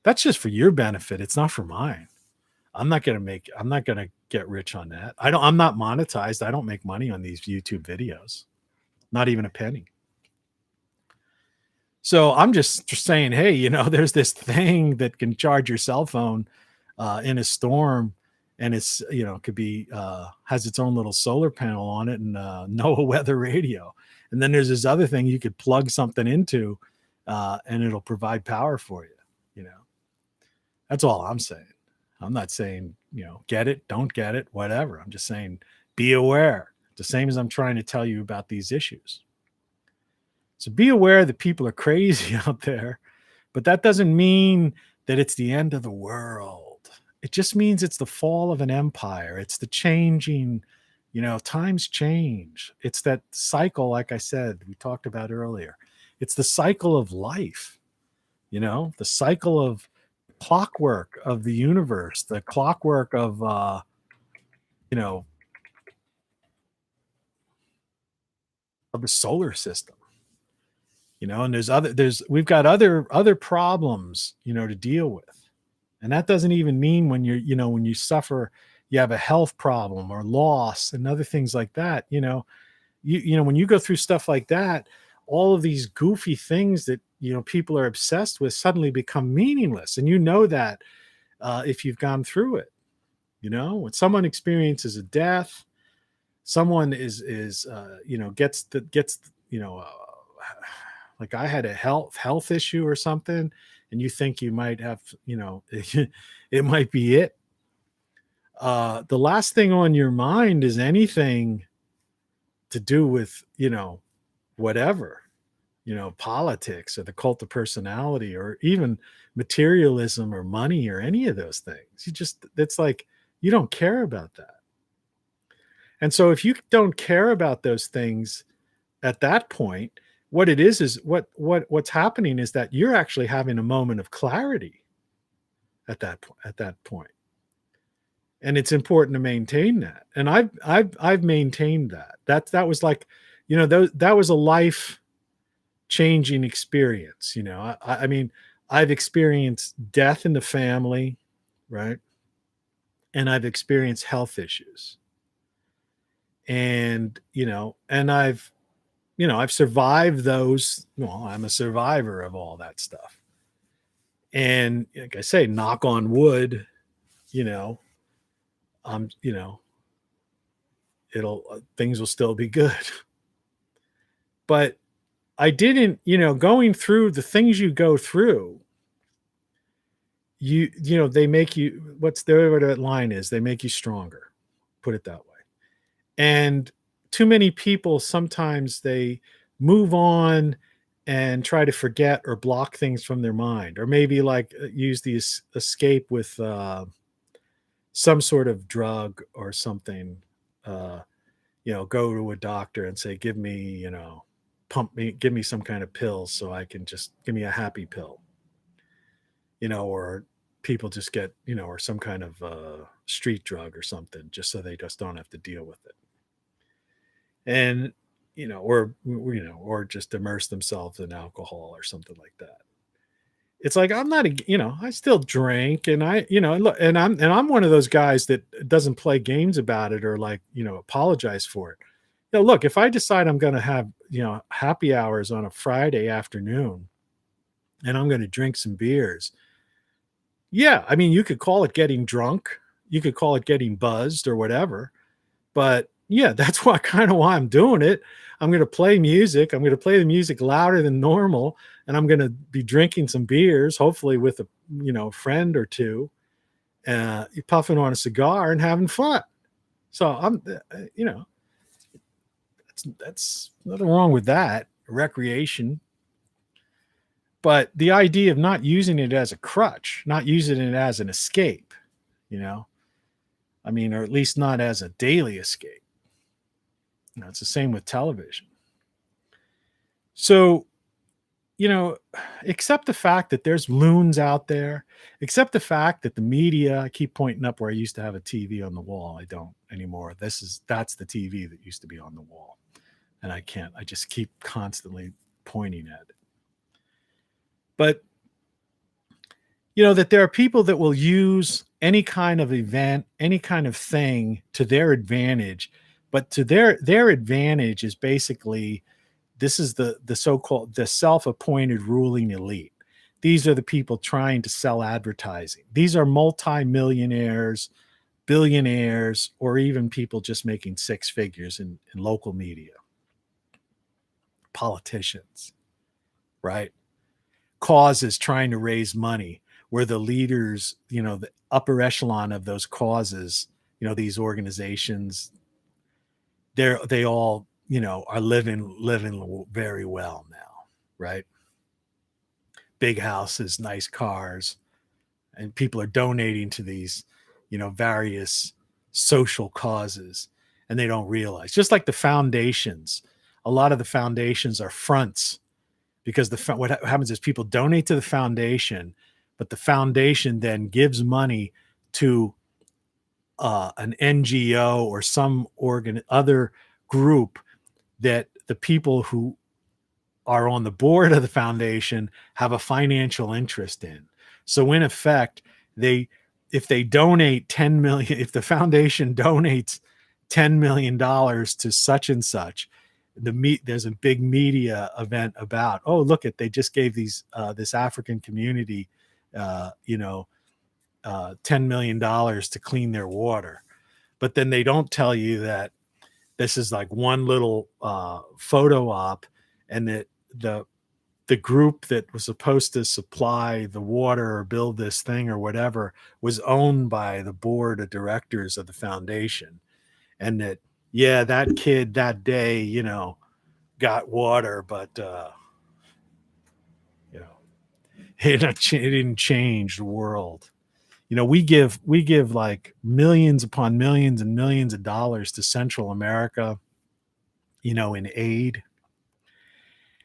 that's just for your benefit. It's not for mine. I'm not going to get rich on that. I'm not monetized. I don't make money on these YouTube videos, not even a penny. So I'm just saying, hey, there's this thing that can charge your cell phone in a storm, and it's, could be, has its own little solar panel on it and NOAA weather radio. And then there's this other thing you could plug something into and it'll provide power for you. That's all I'm saying. I'm not saying, get it, don't get it, whatever. I'm just saying, be aware. The same as I'm trying to tell you about these issues. So be aware that people are crazy out there, but that doesn't mean that it's the end of the world. It just means it's the fall of an empire. It's the changing, times change. It's that cycle, like I said, we talked about earlier. It's the cycle of life, the cycle of clockwork of the universe, the clockwork of, of the solar system. And we've got other problems, to deal with. And that doesn't even mean when when you suffer, you have a health problem or loss and other things like that, you know, when you go through stuff like that, all of these goofy things that, people are obsessed with suddenly become meaningless. And that if you've gone through it, when someone experiences a death, someone gets like I had a health issue or something, and you think you might have, it might be it. The last thing on your mind is anything to do with, whatever, politics or the cult of personality or even materialism or money or any of those things. It's like, you don't care about that. And so if you don't care about those things at that point, what it is what's happening is that you're actually having a moment of clarity at that point. And it's important to maintain that. And I've maintained that. That was like, that was a life changing experience. I mean, I've experienced death in the family, right? And I've experienced health issues. And, I've survived those. Well, I'm a survivor of all that stuff. And like I say, knock on wood, things will still be good. But I didn't, going through the things you go through, they make you, what's that line is, they make you stronger, put it that way. And too many people, sometimes they move on and try to forget or block things from their mind, or maybe like use the escape with some sort of drug or something, go to a doctor and say, give me, pump me, give me some kind of pill so I can just give me a happy pill, or people just get, or some kind of street drug or something, just so they just don't have to deal with it. And, or just immerse themselves in alcohol or something like that. It's like, I'm not, I still drink, and look, and I'm one of those guys that doesn't play games about it or like, apologize for it. Look, if I decide I'm going to have, happy hours on a Friday afternoon and I'm going to drink some beers. Yeah. I mean, you could call it getting drunk. You could call it getting buzzed or whatever, but yeah, that's why I'm doing it. I'm going to play music. I'm going to play the music louder than normal, and I'm going to be drinking some beers, hopefully with a, friend or two, puffing on a cigar and having fun. So I'm, that's nothing wrong with that, recreation. But the idea of not using it as a crutch, not using it as an escape, I mean, or at least not as a daily escape. It's the same with television. So, accept the fact that there's loons out there, accept the fact that the media, I keep pointing up where I used to have a TV on the wall. I don't anymore. That's the TV that used to be on the wall. And I just keep constantly pointing at it. But, that there are people that will use any kind of event, any kind of thing to their advantage. But to their advantage is basically, this is the so-called the self-appointed ruling elite. These are the people trying to sell advertising. These are multi-millionaires, billionaires, or even people just making six figures in local media. Politicians, right? Causes trying to raise money, where the leaders, the upper echelon of those causes, these organizations, they all, are living very well now, right? Big houses, nice cars, and people are donating to these, various social causes, and they don't realize. Just like the foundations, a lot of the foundations are fronts, because what happens is people donate to the foundation, but the foundation then gives money to an NGO or some other group that the people who are on the board of the foundation have a financial interest in. So in effect, they if they donate 10 million, if the foundation donates $10 million to such and such, there's a big media event about, oh, look at, they just gave this African community, $10 million to clean their water. But then they don't tell you that this is like one little photo op, and that the group that was supposed to supply the water or build this thing or whatever was owned by the board of directors of the foundation. And that, yeah, that kid that day, got water, but, it didn't change the world. We give like millions upon millions and millions of dollars to Central America, in aid.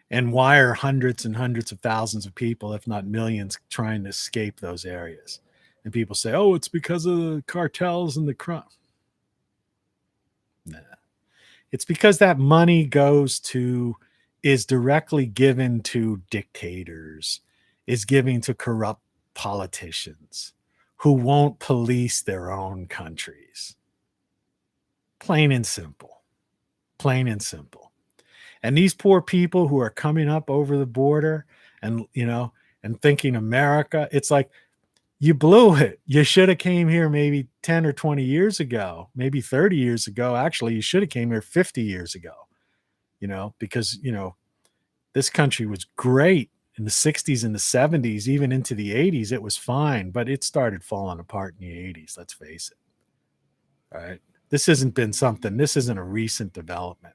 And why are hundreds and hundreds of thousands of people, if not millions, trying to escape those areas? And people say, oh, it's because of the cartels and the crime. Nah. It's because that money is directly given to dictators, is giving to corrupt politicians who won't police their own countries. Plain and simple. Plain and simple. And these poor people who are coming up over the border and, and thinking America, it's like, you blew it. You should have came here maybe 10 or 20 years ago, maybe 30 years ago. Actually, you should have came here 50 years ago, because, this country was great in the 60s and the 70s, even into the 80s. It was fine, but it started falling apart in the 80s. Let's face it. All right. This isn't a recent development.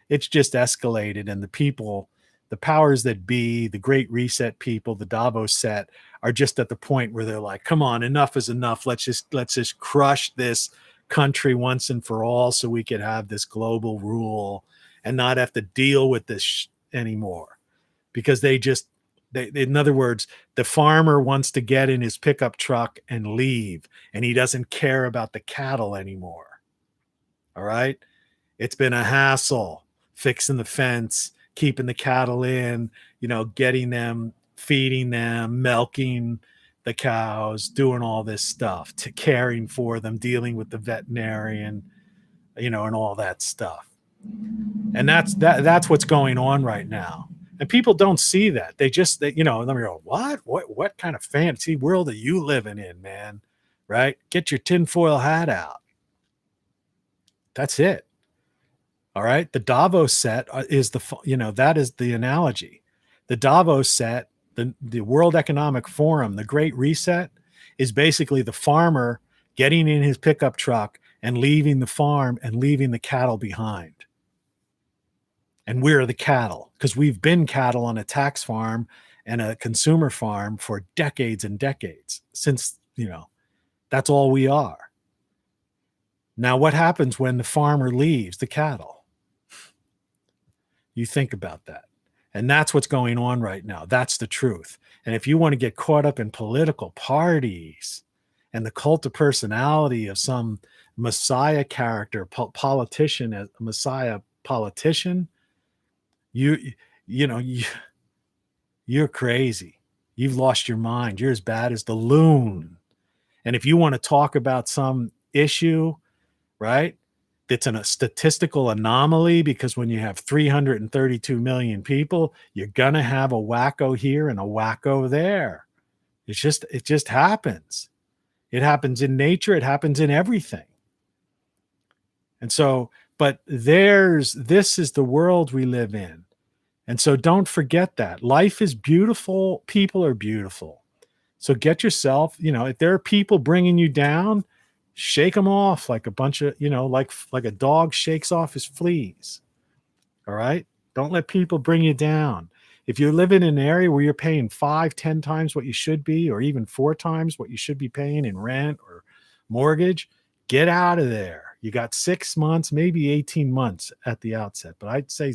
It's just escalated, and the people, the powers that be, the Great Reset people, the Davos set, are just at the point where they're like, come on, enough is enough. Let's just crush this country once and for all, so we could have this global rule and not have to deal with this anymore. Because in other words, the farmer wants to get in his pickup truck and leave, and he doesn't care about the cattle anymore. All right. It's been a hassle fixing the fence, keeping the cattle in, getting them, feeding them, milking the cows, doing all this stuff, to caring for them, dealing with the veterinarian, and all that stuff. And that's what's going on right now. And people don't see that. They just, let me go, what kind of fantasy world are you living in, man? Right? Get your tinfoil hat out. That's it. All right. The Davos set is that is the analogy. The Davos set, the World Economic Forum, the Great Reset, is basically the farmer getting in his pickup truck and leaving the farm and leaving the cattle behind. And we're the cattle, because we've been cattle on a tax farm and a consumer farm for decades and decades, since, that's all we are. Now, what happens when the farmer leaves the cattle? You think about that. And that's what's going on right now. That's the truth. And if you want to get caught up in political parties and the cult of personality of some messiah character, politician, a messiah politician, you're crazy. You've lost your mind. You're as bad as the loon. And if you want to talk about some issue, right, that's a statistical anomaly, because when you have 332 million people, you're going to have a wacko here and a wacko there. It just happens. It happens in nature. It happens in everything. And so, but this is the world we live in. And so don't forget that life is beautiful. People are beautiful. So get yourself, if there are people bringing you down, shake them off like a bunch of, like a dog shakes off his fleas. All right. Don't let people bring you down. If you live in an area where you're paying 5-10 times what you should be, or even 4 times what you should be paying in rent or mortgage, get out of there. You got 6 months, maybe 18 months at the outset, but I'd say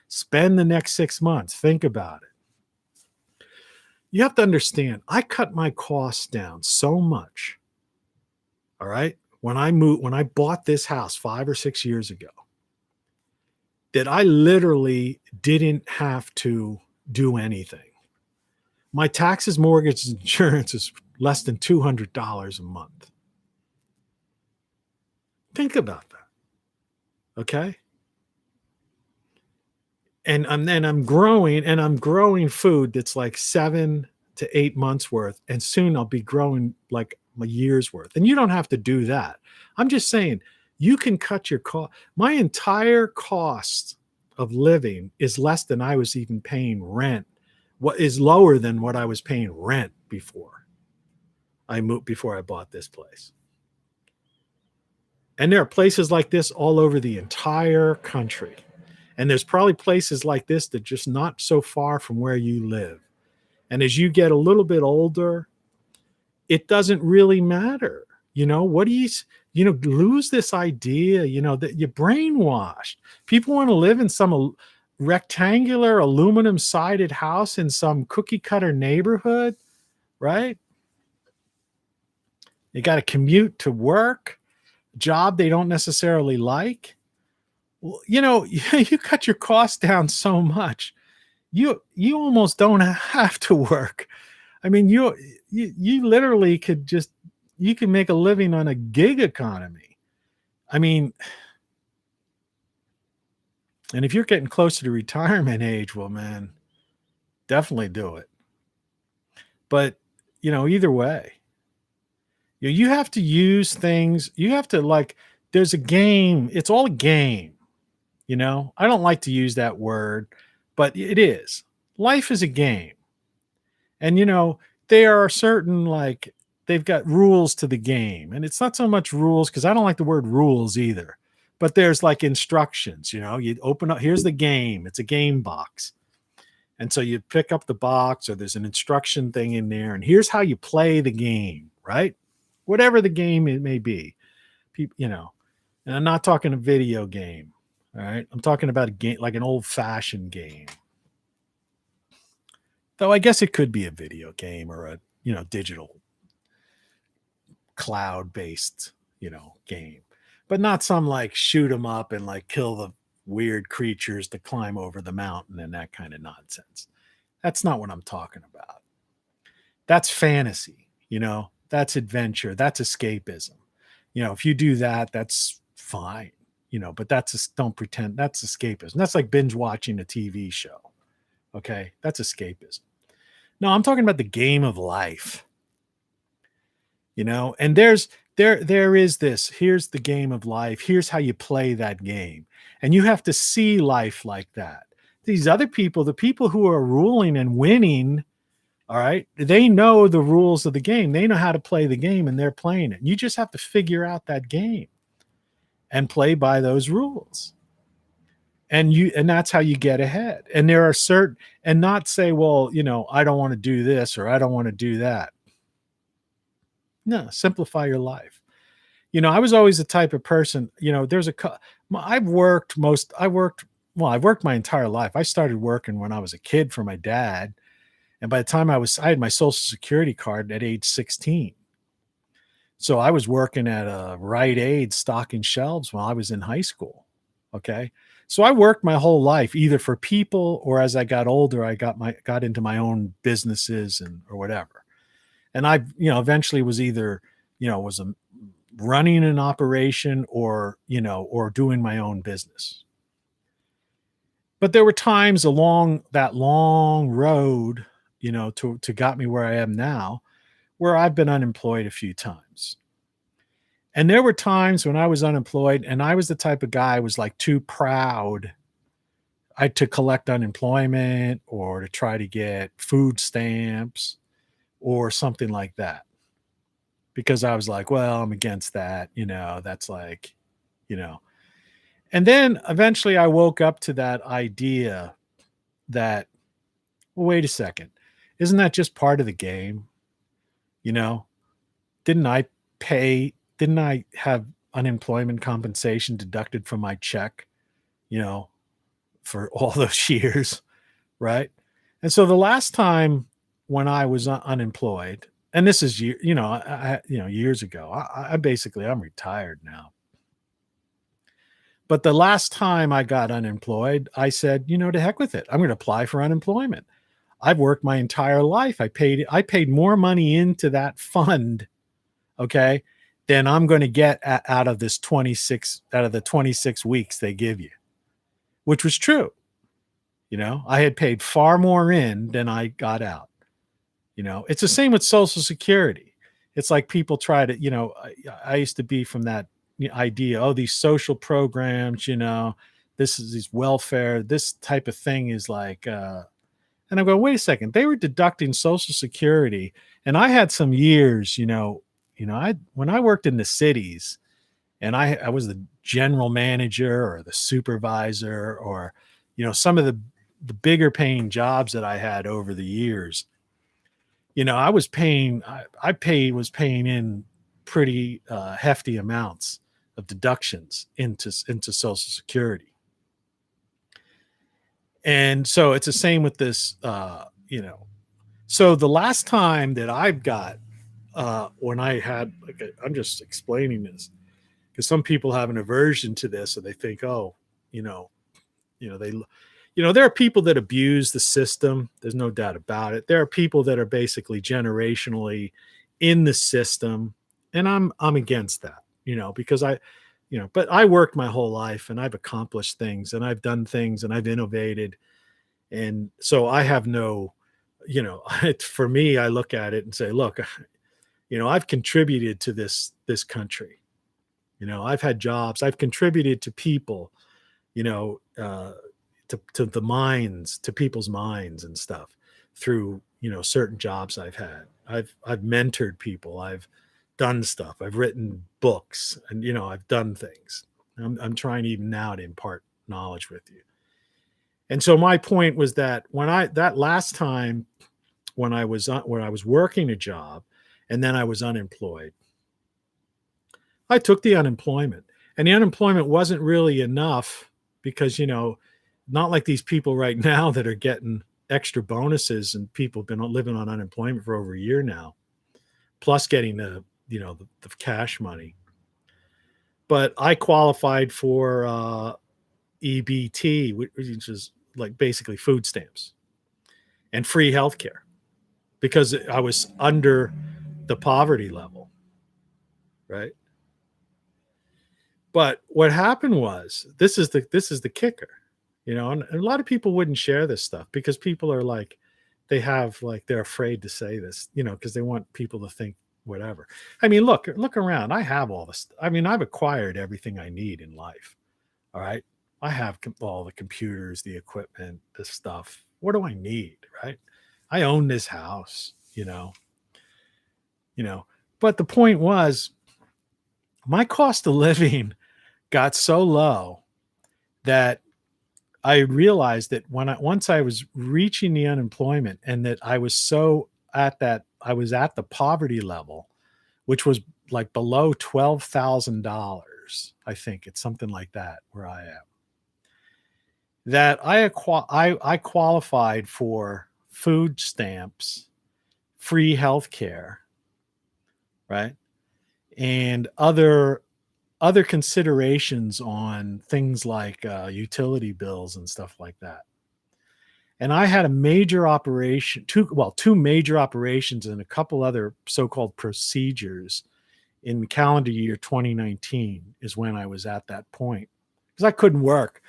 spend the next 6 months. Think about it. You have to understand, I cut my costs down so much. All right. When I bought this house 5 or 6 years ago, that I literally didn't have to do anything. My taxes, mortgage, insurance is less than $200 a month. Think about that. Okay. And I'm growing food that's like 7 to 8 months worth. And soon I'll be growing like a year's worth. And you don't have to do that. I'm just saying you can cut your cost. My entire cost of living is less than I was even paying rent. What is lower than what I was paying rent before before I bought this place. And there are places like this all over the entire country. And there's probably places like this that just not so far from where you live. And as you get a little bit older, it doesn't really matter. What do you lose this idea, that you're brainwashed. People want to live in some rectangular aluminum sided house in some cookie cutter neighborhood, right? They got to commute to work, job they don't necessarily like. Well, you cut your costs down so much. You almost don't have to work. I mean, you literally you can make a living on a gig economy. I mean, and if you're getting closer to retirement age, well, man, definitely do it. But, either way, you have to use things. You have to there's a game. It's all a game. I don't like to use that word, but it is. Life is a game. And, there are certain, they've got rules to the game. And it's not so much rules, because I don't like the word rules either. But there's instructions, you open up, here's the game. It's a game box. And so you pick up the box, or there's an instruction thing in there. And here's how you play the game, right? Whatever the game it may be. And I'm not talking a video game. All right. I'm talking about a game, like an old fashioned game. Though I guess it could be a video game or a, digital cloud based, game, but not some shoot 'em up and kill the weird creatures to climb over the mountain and that kind of nonsense. That's not what I'm talking about. That's fantasy, that's adventure. That's escapism. If you do that, that's fine. But don't pretend that's escapism. That's like binge watching a TV show. Okay. That's escapism. No, I'm talking about the game of life, and there is this, here's the game of life. Here's how you play that game. And you have to see life like that. These other people, the people who are ruling and winning, all right, they know the rules of the game. They know how to play the game, and they're playing it. You just have to figure out that game and play by those rules. And that's how you get ahead. And there are certain, and not say, well, I don't want to do this or I don't want to do that. No, simplify your life. I was always the type of person, I've worked my entire life. I started working when I was a kid for my dad. And by the time I had my Social Security card at age 16. So I was working at a Rite Aid stocking shelves while I was in high school. Okay. So I worked my whole life either for people, or as I got older, I got into my own businesses or whatever. And I, eventually was either, running an operation or doing my own business. But there were times along that long road, to got me where I am now, where I've been unemployed a few times. And there were times when I was unemployed and I was the type of guy who was too proud to collect unemployment or to try to get food stamps or something like that. Because I was like, well, I'm against that. That's and then eventually I woke up to that idea that, well, wait a second. Isn't that just part of the game? Didn't I have unemployment compensation deducted from my check, for all those years, right? And so the last time when I was unemployed, and this is years ago, I'm retired now. But the last time I got unemployed, I said, to heck with it. I'm going to apply for unemployment. I've worked my entire life. I paid more money into that fund, okay, than I'm going to get out of the 26 weeks they give you, which was true. I had paid far more in than I got out. It's the same with Social Security. It's like people try to, I used to be from that idea, oh, these social programs, this is these welfare, this type of thing is like, and I'm going, wait a second, they were deducting Social Security. And I had some years, when I worked in the cities and I was the general manager or the supervisor or, some of the bigger paying jobs that I had over the years, I was paying in pretty hefty amounts of deductions into Social Security. And so it's the same with this, so the last time that I've got, when I had, I'm just explaining this because some people have an aversion to this and they think, oh, they, there are people that abuse the system. There's no doubt about it. There are people that are basically generationally in the system. And I'm against that, because but I worked my whole life and I've accomplished things and I've done things and I've innovated. And so I have no, for me, I look at it and say, look, I've contributed to this country. I've had jobs, I've contributed to people, to the minds, to people's minds and stuff through, certain jobs I've had. I've mentored people. I've done stuff. I've written books and, I've done things. I'm trying even now to impart knowledge with you. And so my point was that that last time when I was working a job and then I was unemployed, I took the unemployment, and the unemployment wasn't really enough because, not like these people right now that are getting extra bonuses, and people have been living on unemployment for over a year now, plus getting the cash money. But I qualified for EBT, which is like basically food stamps and free healthcare because I was under the poverty level, right? But what happened was, this is the kicker, and a lot of people wouldn't share this stuff because people are like, they're afraid to say this, because they want people to think whatever. I mean, look around. I have all this. I mean, I've acquired everything I need in life. All right. I have all the computers, the equipment, the stuff. What do I need? Right. I own this house, but the point was, my cost of living got so low that I realized that once I was reaching the unemployment and that I was I was at the poverty level, which was like below $12,000. I think it's something like that where I am. That I qualified for food stamps, free healthcare, right? And other considerations on things like utility bills and stuff like that. And I had a major operation, two major operations and a couple other so-called procedures in calendar year 2019 is when I was at that point, because I couldn't work.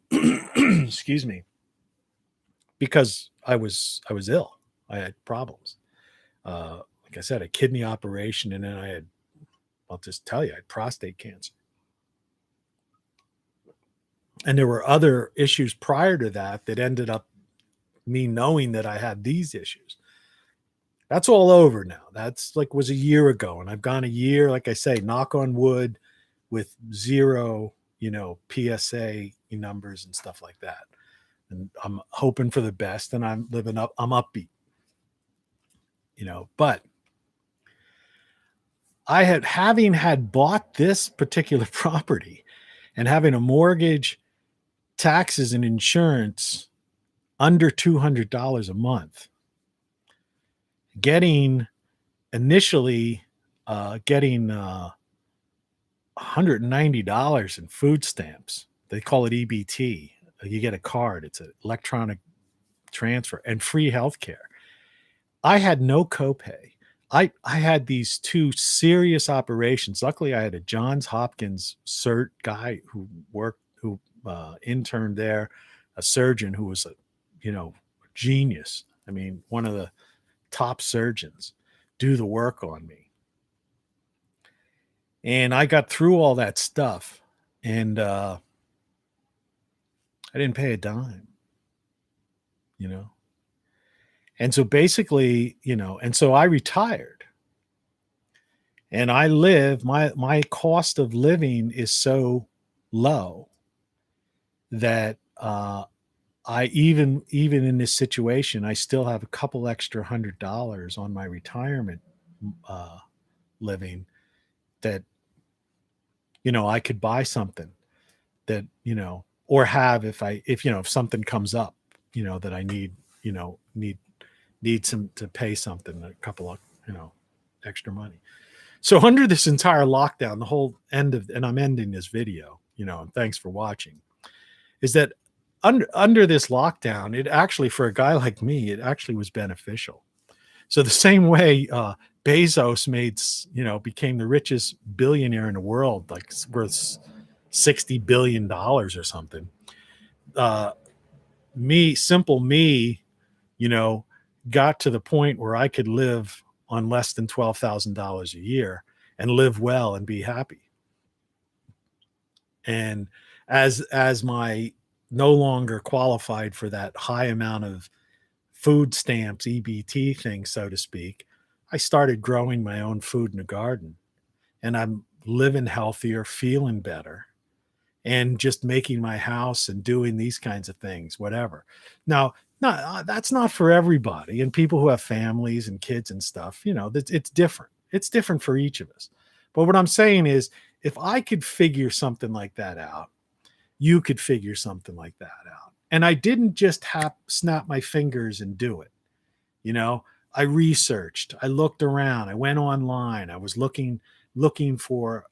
Excuse me. Because I was ill. I had problems. Like I said, a kidney operation, and then I'll just tell you, I had prostate cancer. And there were other issues prior to that ended up me knowing that I had these issues. That's all over now. That's was a year ago. And I've gone a year, like I say, knock on wood, with zero, PSA numbers and stuff like that. And I'm hoping for the best, and I'm upbeat, but having had bought this particular property and having a mortgage, taxes, and insurance under $200 a month, initially getting $190 in food stamps. They call it EBT. You get a card. It's an electronic transfer and free healthcare. I had no copay. I had these 2 serious operations. Luckily, I had a Johns Hopkins cert guy who interned there, a surgeon who was a, genius. I mean, one of the top surgeons, do the work on me. And I got through all that stuff, and I didn't pay a dime, you know. And so basically, and so I retired, and I live, my cost of living is so low that I even in this situation, I still have a couple extra $100 on my retirement living that, I could buy something that, or have if something comes up, that I need, need some to pay something, a couple of, extra money. So under this entire lockdown, the whole end of, and I'm ending this video, and thanks for watching, is that under this lockdown, it actually, for a guy like me, it actually was beneficial. So the same way Bezos became the richest billionaire in the world, like worth $60 billion or something. Simple me, got to the point where I could live on less than $12,000 a year and live well and be happy. And as my no longer qualified for that high amount of food stamps, EBT thing, so to speak, I started growing my own food in the garden, and I'm living healthier, feeling better, and just making my house and doing these kinds of things, whatever. Now, that's not for everybody, and people who have families and kids and stuff, it's different. It's different for each of us. But what I'm saying is, if I could figure something like that out, you could figure something like that out. And I didn't just snap my fingers and do it. I researched, I looked around, I went online, I was looking for,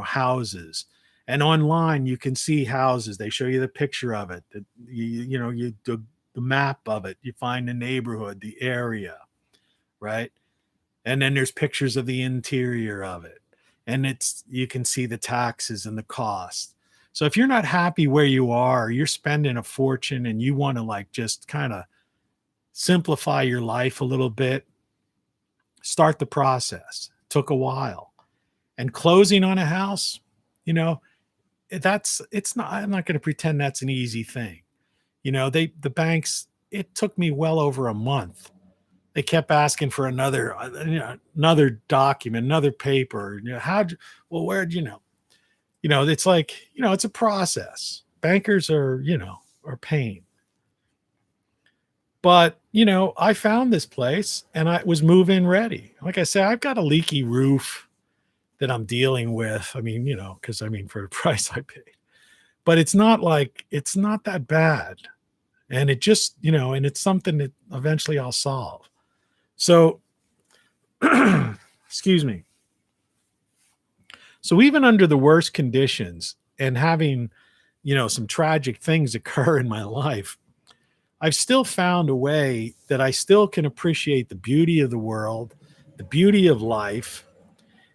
houses. And online you can see houses. They show you the picture of it, the map of it. You find the neighborhood, the area, right? And then there's pictures of the interior of it. And you can see the taxes and the cost. So if you're not happy where you are, you're spending a fortune and you want to just kind of simplify your life a little bit, start the process. It took a while. And closing on a house, I'm not going to pretend that's an easy thing. The banks, it took me well over a month. They kept asking for another document, another paper. Where'd you know? It's like, it's a process. Bankers are pain. But, I found this place and I was move-in ready. Like I said, I've got a leaky roof that I'm dealing with. I mean, because for the price I paid. But it's not that bad. And it just, and it's something that eventually I'll solve. So, excuse me. So even under the worst conditions and having, some tragic things occur in my life, I've still found a way that I still can appreciate the beauty of the world, the beauty of life,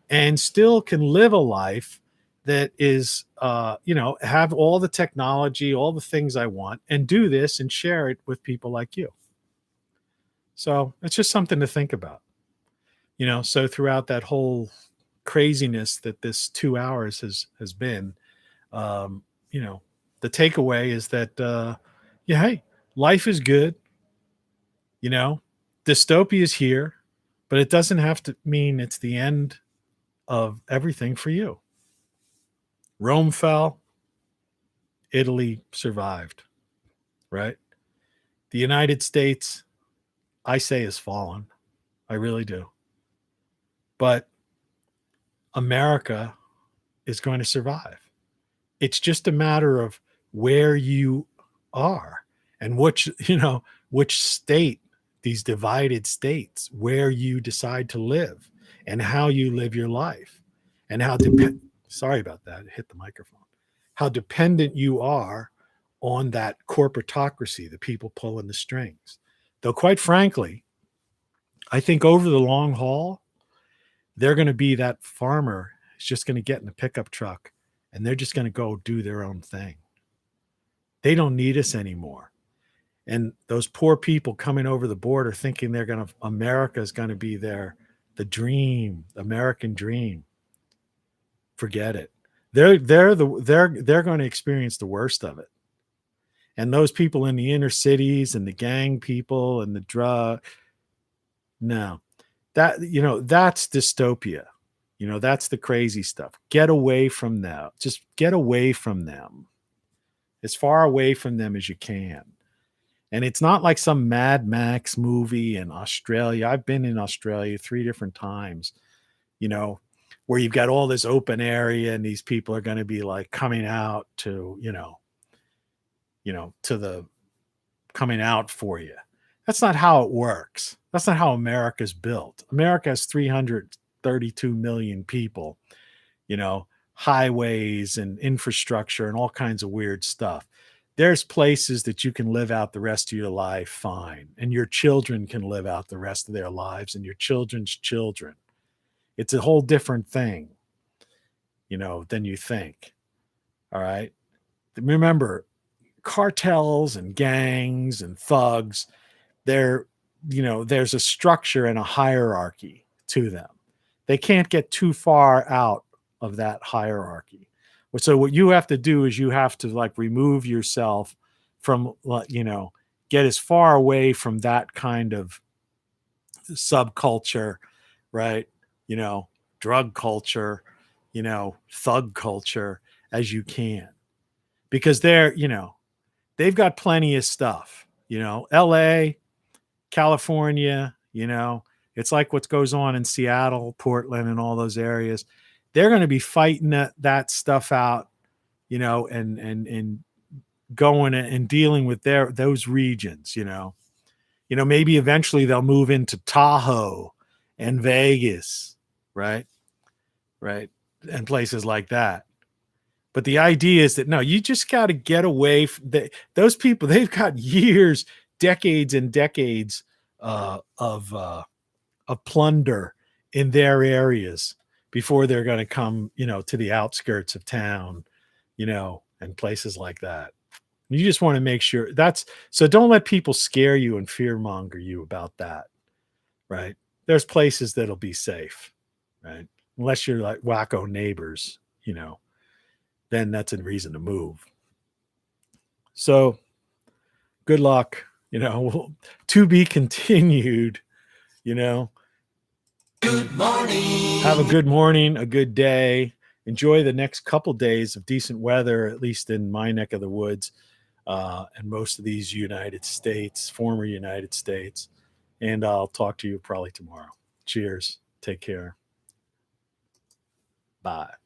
and still can live a life that is, have all the technology, all the things I want, and do this and share it with people like you. So it's just something to think about, so throughout that whole craziness that this 2 hours has been, the takeaway is that, hey, life is good. Dystopia is here, but it doesn't have to mean it's the end of everything for you. Rome fell, Italy survived, right? The United States, I say, has fallen. I really do. But America is going to survive. It's just a matter of where you are and which state, these divided states, where you decide to live and how you live your life and how sorry about that, it hit the microphone. How dependent you are on that corporatocracy, the people pulling the strings. Though, quite frankly, I think over the long haul, they're going to be that farmer is just going to get in a pickup truck and they're just going to go do their own thing. They don't need us anymore. And those poor people coming over the border thinking America is going to be the dream, American dream. Forget it. They're going to experience the worst of it. And those people in the inner cities and the gang people and the drug, no, that's dystopia. That's the crazy stuff. Get away from them. Just get away from them. As far away from them as you can. And it's not like some Mad Max movie in Australia. I've been in Australia 3 different times, where you've got all this open area and these people are going to be like coming out to, coming out for you. That's not how it works. That's not how America's built. America has 332 million people, highways and infrastructure and all kinds of weird stuff. There's places that you can live out the rest of your life fine, and your children can live out the rest of their lives, and your children's children. It's a whole different thing, than you think. All right. Remember, cartels and gangs and thugs, there's a structure and a hierarchy to them. They can't get too far out of that hierarchy. So what you have to do is you have to remove yourself from, get as far away from that kind of subculture, right? Drug culture, thug culture as you can, because they've got plenty of stuff, LA, California, it's like what goes on in Seattle, Portland, and all those areas. They're going to be fighting that stuff out, and going and dealing with those regions, maybe eventually they'll move into Tahoe and Vegas, right? And places like that. But the idea is that, no, you just got to get away from those people. They've got years, decades and decades of plunder in their areas before they're going to come, to the outskirts of town, and places like that. You just want to make sure so don't let people scare you and fearmonger you about that, right? There's places that'll be safe, right? Unless you're like wacko neighbors, then that's a reason to move. So good luck, to be continued, Good morning. Have a good morning, a good day. Enjoy the next couple days of decent weather, at least in my neck of the woods, and most of these former United States. And I'll talk to you probably tomorrow. Cheers. Take care. Bye.